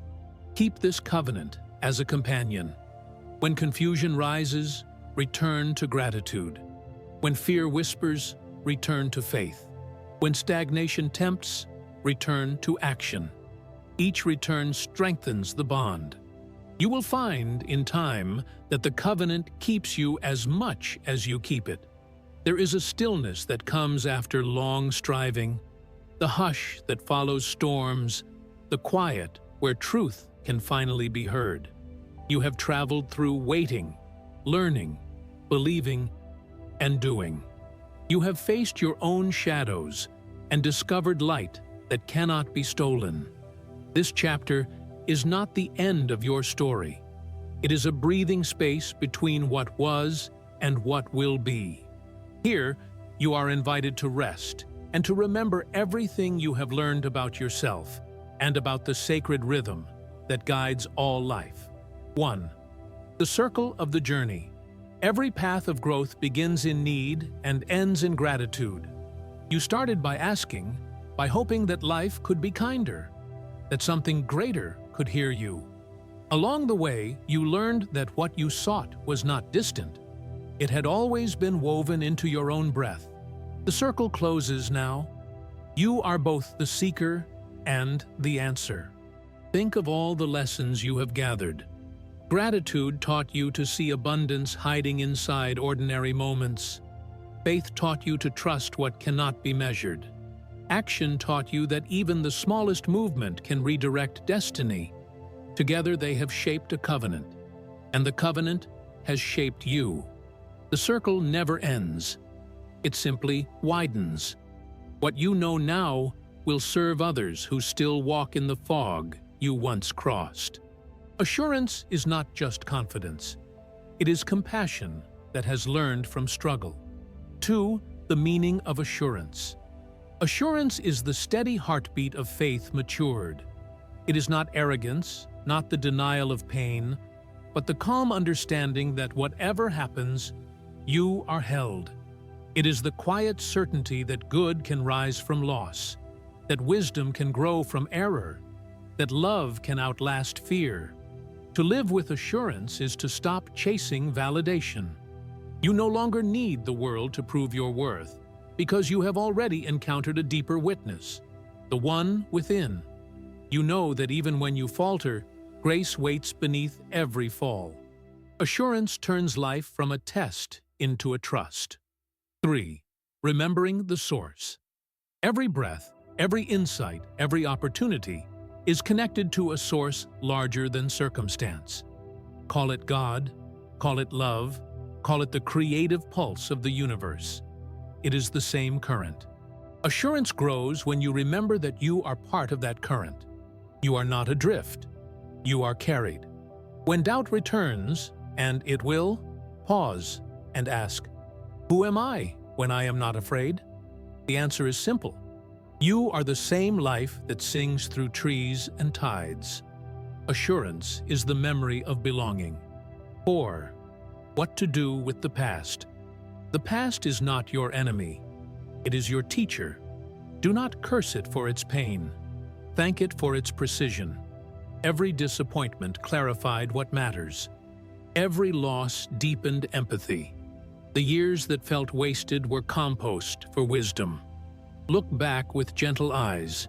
Keep this covenant as a companion. When confusion rises, return to gratitude. When fear whispers, return to faith. When stagnation tempts, return to action. Each return strengthens the bond. You will find, in time, that the covenant keeps you as much as you keep it. There is a stillness that comes after long striving, the hush that follows storms, the quiet where truth can finally be heard. You have traveled through waiting, learning, believing, and doing. You have faced your own shadows and discovered light that cannot be stolen. This chapter is not the end of your story. It is a breathing space between what was and what will be. Here, you are invited to rest and to remember everything you have learned about yourself and about the sacred rhythm that guides all life. 1. The circle of the journey. Every path of growth begins in need and ends in gratitude. You started by asking, by hoping that life could be kinder, that something greater could hear you. Along the way, you learned that what you sought was not distant. It had always been woven into your own breath. The circle closes now. You are both the seeker and the answer. Think of all the lessons you have gathered. Gratitude taught you to see abundance hiding inside ordinary moments. Faith taught you to trust what cannot be measured. Action taught you that even the smallest movement can redirect destiny. Together they have shaped a covenant, and the covenant has shaped you. The circle never ends. It simply widens. What you know now will serve others who still walk in the fog you once crossed. Assurance is not just confidence. It is compassion that has learned from struggle. 2. The meaning of assurance. Assurance is the steady heartbeat of faith matured. It is not arrogance, not the denial of pain, but the calm understanding that whatever happens, you are held. It is the quiet certainty that good can rise from loss, that wisdom can grow from error, that love can outlast fear. To live with assurance is to stop chasing validation. You no longer need the world to prove your worth, because you have already encountered a deeper witness, the one within. You know that even when you falter, grace waits beneath every fall. Assurance turns life from a test into a trust. 3. Remembering the source. Every breath, every insight, every opportunity is connected to a source larger than circumstance. Call it God, call it love, call it the creative pulse of the universe. It is the same current. Assurance grows when you remember that you are part of that current. You are not adrift. You are carried. When doubt returns, and it will, pause and ask, "Who am I when I am not afraid?" The answer is simple. You are the same life that sings through trees and tides. Assurance is the memory of belonging. 4. What to do with the past. The past is not your enemy. It is your teacher. Do not curse it for its pain. Thank it for its precision. Every disappointment clarified what matters. Every loss deepened empathy. The years that felt wasted were compost for wisdom. Look back with gentle eyes.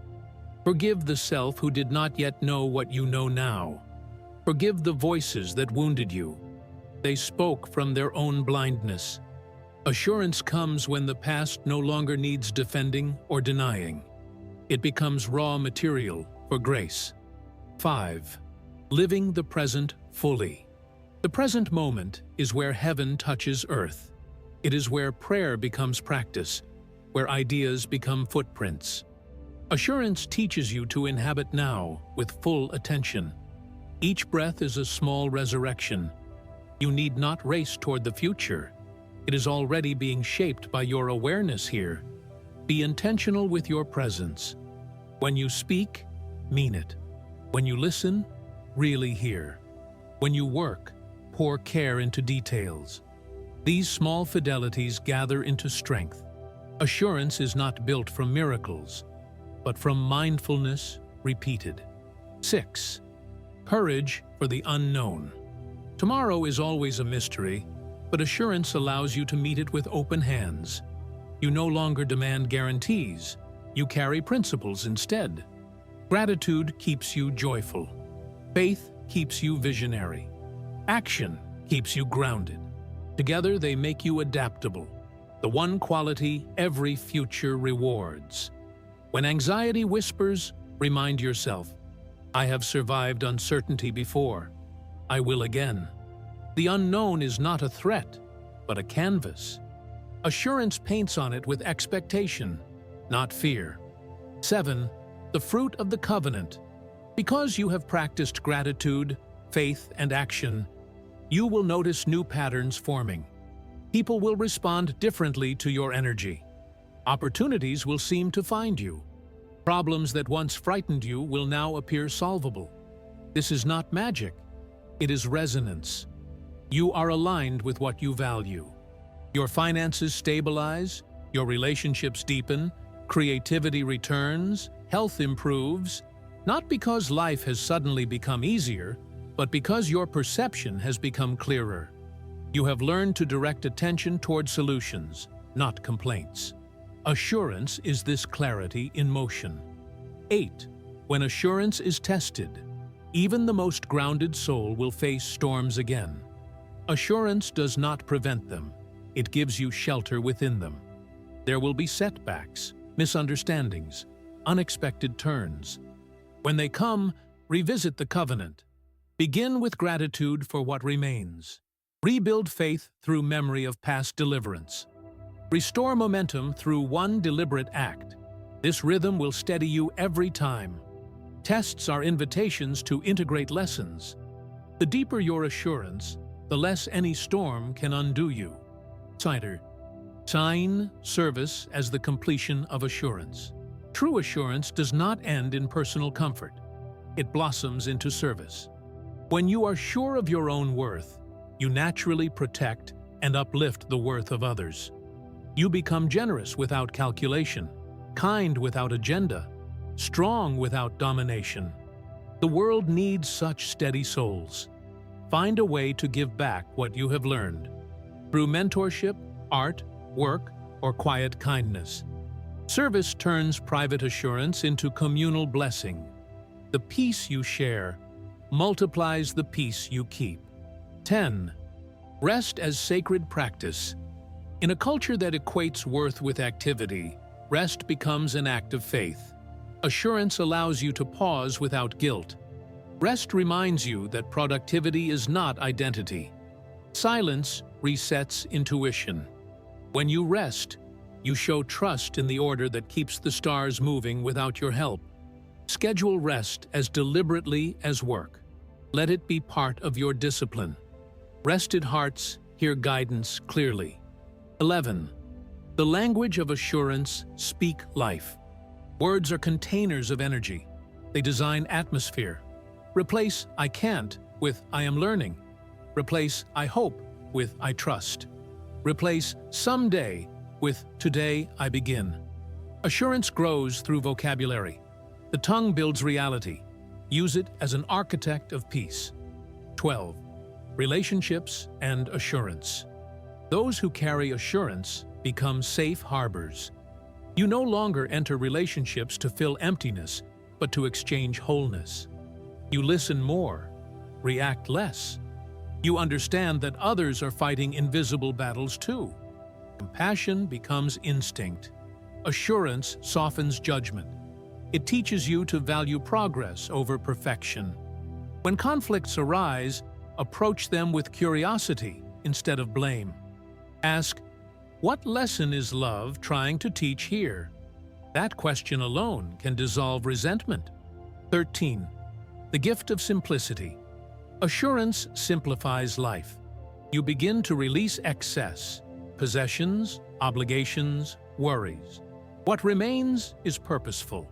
Forgive the self who did not yet know what you know now. Forgive the voices that wounded you. They spoke from their own blindness. Assurance comes when the past no longer needs defending or denying. It becomes raw material for grace. 5. Living the present fully. The present moment is where heaven touches earth. It is where prayer becomes practice, where ideas become footprints. Assurance teaches you to inhabit now with full attention. Each breath is a small resurrection. You need not race toward the future. It is already being shaped by your awareness here. Be intentional with your presence. When you speak, mean it. When you listen, really hear. When you work, pour care into details. These small fidelities gather into strength. Assurance is not built from miracles, but from mindfulness repeated. 6. Courage for the unknown. Tomorrow is always a mystery, but assurance allows you to meet it with open hands. You no longer demand guarantees. You carry principles instead. Gratitude keeps you joyful. Faith keeps you visionary. Action keeps you grounded. Together they make you adaptable, the one quality every future rewards. When anxiety whispers, remind yourself, I have survived uncertainty before. I will again. The unknown is not a threat, but a canvas. Assurance paints on it with expectation, not fear. 7. The fruit of the covenant. Because you have practiced gratitude, faith, and action, you will notice new patterns forming. People will respond differently to your energy. Opportunities will seem to find you. Problems that once frightened you will now appear solvable. This is not magic. It is resonance. You are aligned with what you value. Your finances stabilize, your relationships deepen, creativity returns, health improves, not because life has suddenly become easier, but because your perception has become clearer. You have learned to direct attention toward solutions, not complaints. Assurance is this clarity in motion. 8. When assurance is tested, even the most grounded soul will face storms again. Assurance does not prevent them. It gives you shelter within them. There will be setbacks, misunderstandings, unexpected turns. When they come, revisit the covenant. Begin with gratitude for what remains. Rebuild faith through memory of past deliverance. Restore momentum through one deliberate act. This rhythm will steady you every time. Tests are invitations to integrate lessons. The deeper your assurance, the less any storm can undo you. Cider. Sign service as the completion of assurance. True assurance does not end in personal comfort. It blossoms into service. When you are sure of your own worth, you naturally protect and uplift the worth of others. You become generous without calculation, kind without agenda, strong without domination. The world needs such steady souls. Find a way to give back what you have learned. Through mentorship, art, work, or quiet kindness. Service turns private assurance into communal blessing. The peace you share multiplies the peace you keep. 10. Rest as sacred practice. In a culture that equates worth with activity, rest becomes an act of faith. Assurance allows you to pause without guilt. Rest reminds you that productivity is not identity. Silence resets intuition. When you rest, you show trust in the order that keeps the stars moving without your help. Schedule rest as deliberately as work. Let it be part of your discipline. Rested hearts hear guidance clearly. 11. The language of assurance, speak life. Words are containers of energy. They design atmosphere. Replace "I can't" with "I am learning." Replace "I hope" with "I trust." Replace "someday" with "today I begin." Assurance grows through vocabulary. The tongue builds reality. Use it as an architect of peace. 12. Relationships and assurance. Those who carry assurance become safe harbors. You no longer enter relationships to fill emptiness, but to exchange wholeness. You listen more, react less. You understand that others are fighting invisible battles too. Compassion becomes instinct. Assurance softens judgment. It teaches you to value progress over perfection. When conflicts arise, approach them with curiosity instead of blame. Ask, what lesson is love trying to teach here? That question alone can dissolve resentment. 13. The gift of simplicity. Assurance simplifies life. You begin to release excess, possessions, obligations, worries. What remains is purposeful.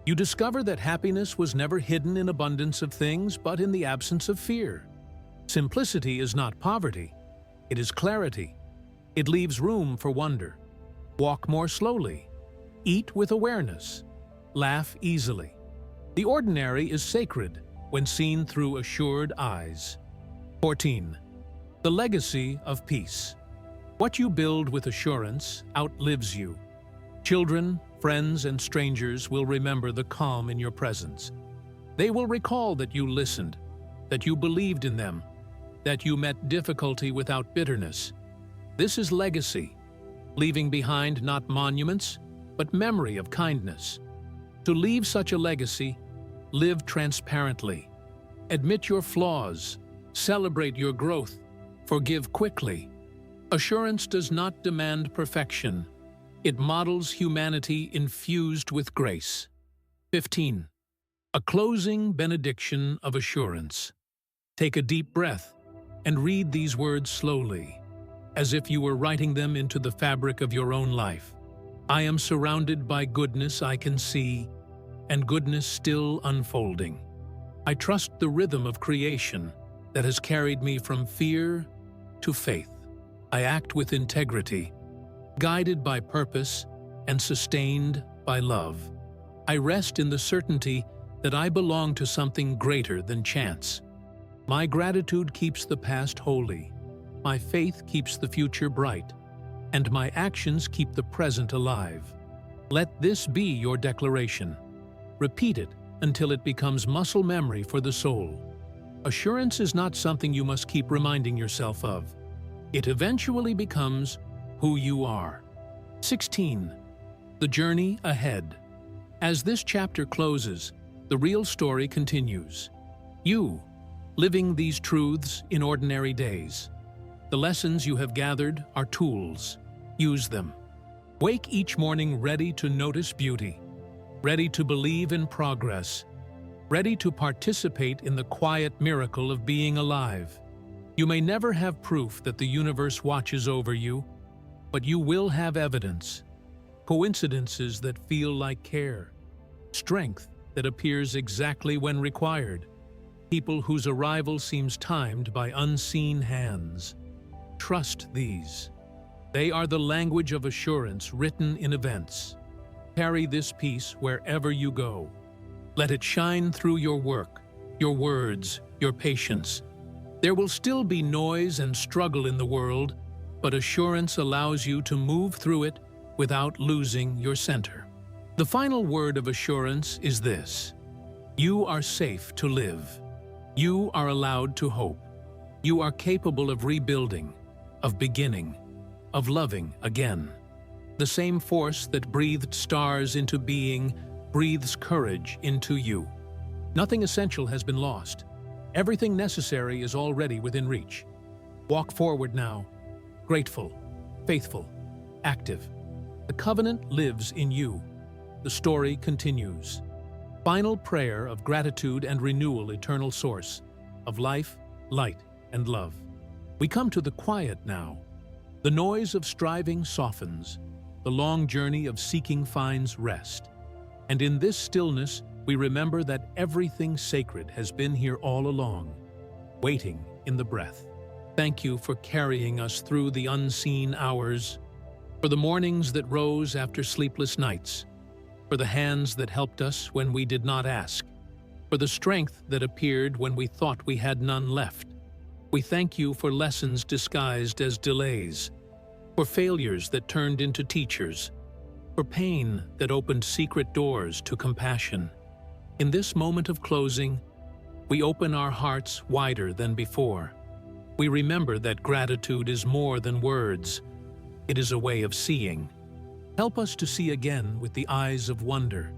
You discover that happiness was never hidden in abundance of things, but in the absence of fear. Simplicity is not poverty. It is clarity. It leaves room for wonder. Walk more slowly. Eat with awareness. Laugh easily. The ordinary is sacred when seen through assured eyes. 14. The legacy of peace. What you build with assurance outlives you. Children, friends, and strangers will remember the calm in your presence. They will recall that you listened, that you believed in them, that you met difficulty without bitterness. This is legacy, leaving behind not monuments, but memory of kindness. To leave such a legacy, live transparently. Admit your flaws, celebrate your growth, forgive quickly. Assurance does not demand perfection. It models humanity infused with grace. 15. A closing benediction of assurance. Take a deep breath and read these words slowly, as if you were writing them into the fabric of your own life. I am surrounded by goodness I can see, and goodness still unfolding. I trust the rhythm of creation that has carried me from fear to faith. I act with integrity, guided by purpose and sustained by love. I rest in the certainty that I belong to something greater than chance. My gratitude keeps the past holy, my faith keeps the future bright, and my actions keep the present alive. Let this be your declaration. Repeat it until it becomes muscle memory for the soul. Assurance is not something you must keep reminding yourself of. It eventually becomes who you are. 16. The journey ahead. As this chapter closes, the real story continues. You, living these truths in ordinary days. The lessons you have gathered are tools. Use them. Wake each morning ready to notice beauty, ready to believe in progress, ready to participate in the quiet miracle of being alive. You may never have proof that the universe watches over you, but you will have evidence. Coincidences that feel like care, strength that appears exactly when required, people whose arrival seems timed by unseen hands. Trust these. They are the language of assurance written in events. Carry this peace wherever you go. Let it shine through your work, your words, your patience. There will still be noise and struggle in the world, but assurance allows you to move through it without losing your center. The final word of assurance is this: you are safe to live. You are allowed to hope. You are capable of rebuilding, of beginning, of loving again. The same force that breathed stars into being breathes courage into you. Nothing essential has been lost. Everything necessary is already within reach. Walk forward now, grateful, faithful, active. The covenant lives in you. The story continues. Final prayer of gratitude and renewal, eternal source of life, light, and love. We come to the quiet now. The noise of striving softens. The long journey of seeking finds rest. And in this stillness, we remember that everything sacred has been here all along, waiting in the breath. Thank you for carrying us through the unseen hours, for the mornings that rose after sleepless nights, for the hands that helped us when we did not ask, for the strength that appeared when we thought we had none left. We thank you for lessons disguised as delays, for failures that turned into teachers, for pain that opened secret doors to compassion. In this moment of closing, we open our hearts wider than before. We remember that gratitude is more than words. It is a way of seeing. Help us to see again with the eyes of wonder,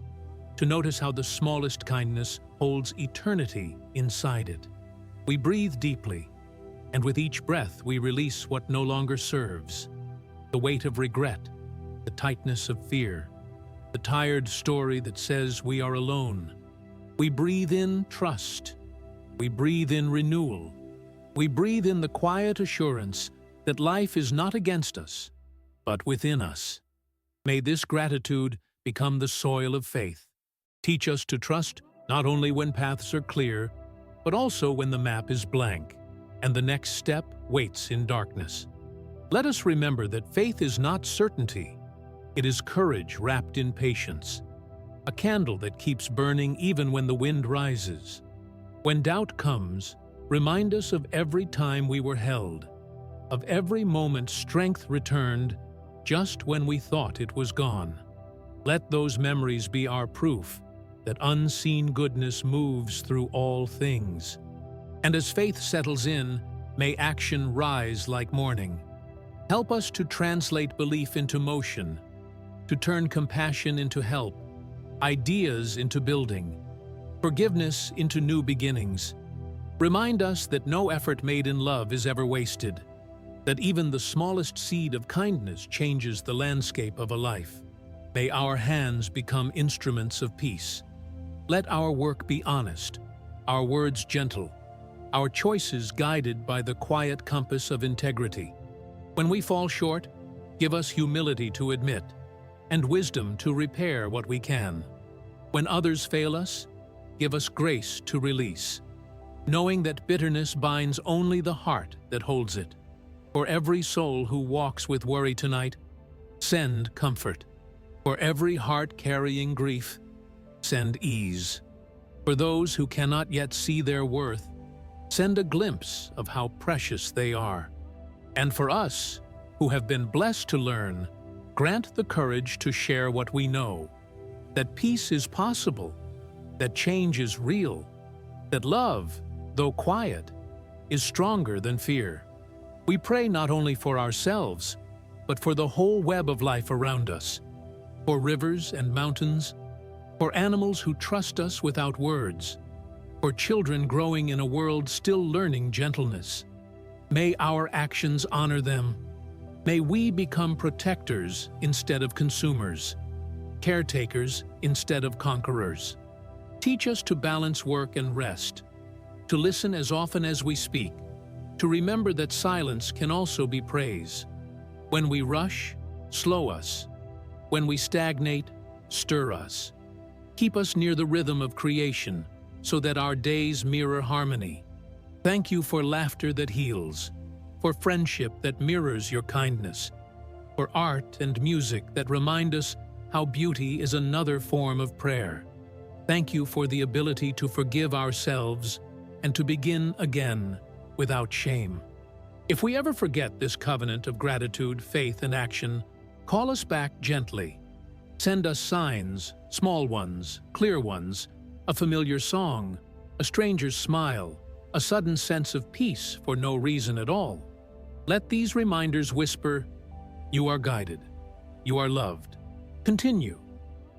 to notice how the smallest kindness holds eternity inside it. We breathe deeply, and with each breath we release what no longer serves. The weight of regret, the tightness of fear, the tired story that says we are alone. We breathe in trust. We breathe in renewal. We breathe in the quiet assurance that life is not against us, but within us. May this gratitude become the soil of faith. Teach us to trust not only when paths are clear, but also when the map is blank and the next step waits in darkness. Let us remember that faith is not certainty. It is courage wrapped in patience, a candle that keeps burning even when the wind rises. When doubt comes, remind us of every time we were held, of every moment strength returned just when we thought it was gone. Let those memories be our proof that unseen goodness moves through all things. And as faith settles in, may action rise like morning. Help us to translate belief into motion, to turn compassion into help, ideas into building, forgiveness into new beginnings. Remind us that no effort made in love is ever wasted, that even the smallest seed of kindness changes the landscape of a life. May our hands become instruments of peace. Let our work be honest, our words gentle, our choices guided by the quiet compass of integrity. When we fall short, give us humility to admit, and wisdom to repair what we can. When others fail us, give us grace to release, knowing that bitterness binds only the heart that holds it. For every soul who walks with worry tonight, send comfort. For every heart carrying grief, send ease. For those who cannot yet see their worth, send a glimpse of how precious they are. And for us, who have been blessed to learn, grant the courage to share what we know, that peace is possible, that change is real, that love, though quiet, is stronger than fear. We pray not only for ourselves, but for the whole web of life around us, for rivers and mountains, for animals who trust us without words, for children growing in a world still learning gentleness. May our actions honor them. May we become protectors instead of consumers, caretakers instead of conquerors. Teach us to balance work and rest, to listen as often as we speak, to remember that silence can also be praise. When we rush, slow us. When we stagnate, stir us. Keep us near the rhythm of creation so that our days mirror harmony. Thank you for laughter that heals, for friendship that mirrors your kindness, for art and music that remind us how beauty is another form of prayer. Thank you for the ability to forgive ourselves and to begin again without shame. If we ever forget this covenant of gratitude, faith, and action, call us back gently. Send us signs, small ones, clear ones, a familiar song, a stranger's smile, a sudden sense of peace for no reason at all. Let these reminders whisper, "You are guided. You are loved." Continue.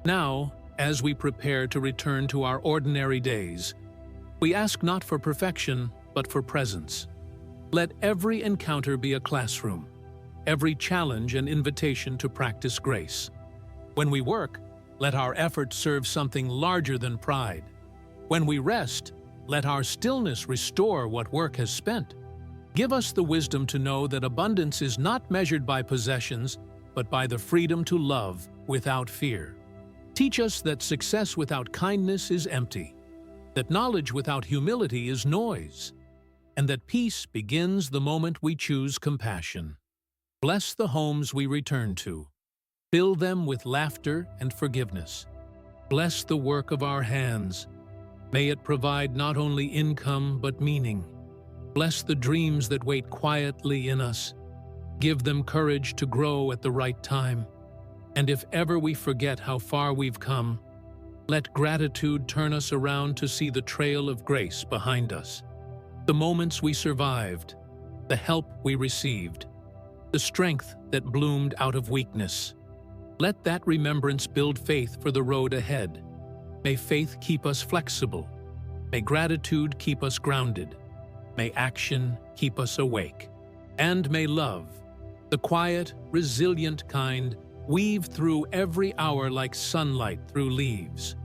Now, as we prepare to return to our ordinary days, we ask not for perfection, but for presence. Let every encounter be a classroom, every challenge an invitation to practice grace. When we work, let our effort serve something larger than pride. When we rest, let our stillness restore what work has spent. Give us the wisdom to know that abundance is not measured by possessions, but by the freedom to love without fear. Teach us that success without kindness is empty, that knowledge without humility is noise, and that peace begins the moment we choose compassion. Bless the homes we return to. Fill them with laughter and forgiveness. Bless the work of our hands. May it provide not only income but meaning. Bless the dreams that wait quietly in us. Give them courage to grow at the right time. And if ever we forget how far we've come, let gratitude turn us around to see the trail of grace behind us. The moments we survived, the help we received, the strength that bloomed out of weakness. Let that remembrance build faith for the road ahead. May faith keep us flexible. May gratitude keep us grounded. May action keep us awake. And may love, the quiet, resilient kind, weave through every hour like sunlight through leaves.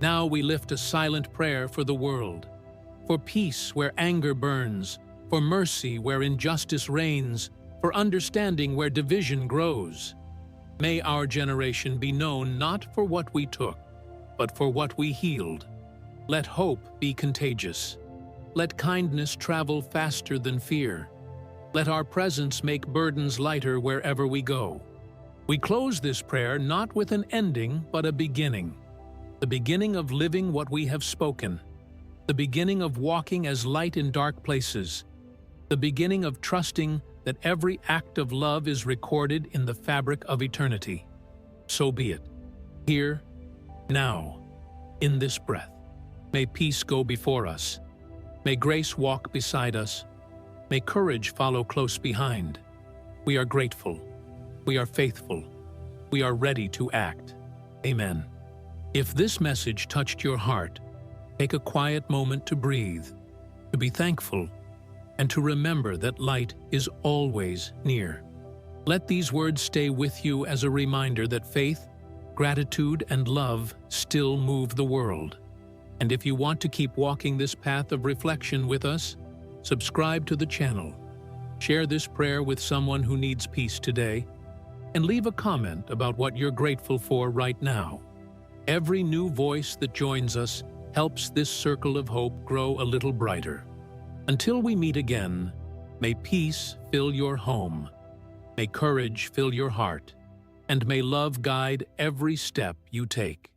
Now we lift a silent prayer for the world, for peace where anger burns, for mercy where injustice reigns, for understanding where division grows. May our generation be known not for what we took, but for what we healed. Let hope be contagious. Let kindness travel faster than fear. Let our presence make burdens lighter wherever we go. We close this prayer not with an ending, but a beginning. The beginning of living what we have spoken. The beginning of walking as light in dark places. The beginning of trusting that every act of love is recorded in the fabric of eternity. So be it. Here, now, in this breath. May peace go before us. May grace walk beside us. May courage follow close behind. We are grateful. We are faithful. We are ready to act. Amen. If this message touched your heart, take a quiet moment to breathe, to be thankful, and to remember that light is always near. Let these words stay with you as a reminder that faith, gratitude, and love still move the world. And if you want to keep walking this path of reflection with us, subscribe to the channel, share this prayer with someone who needs peace today, and leave a comment about what you're grateful for right now. Every new voice that joins us helps this circle of hope grow a little brighter. Until we meet again, may peace fill your home, may courage fill your heart, and may love guide every step you take.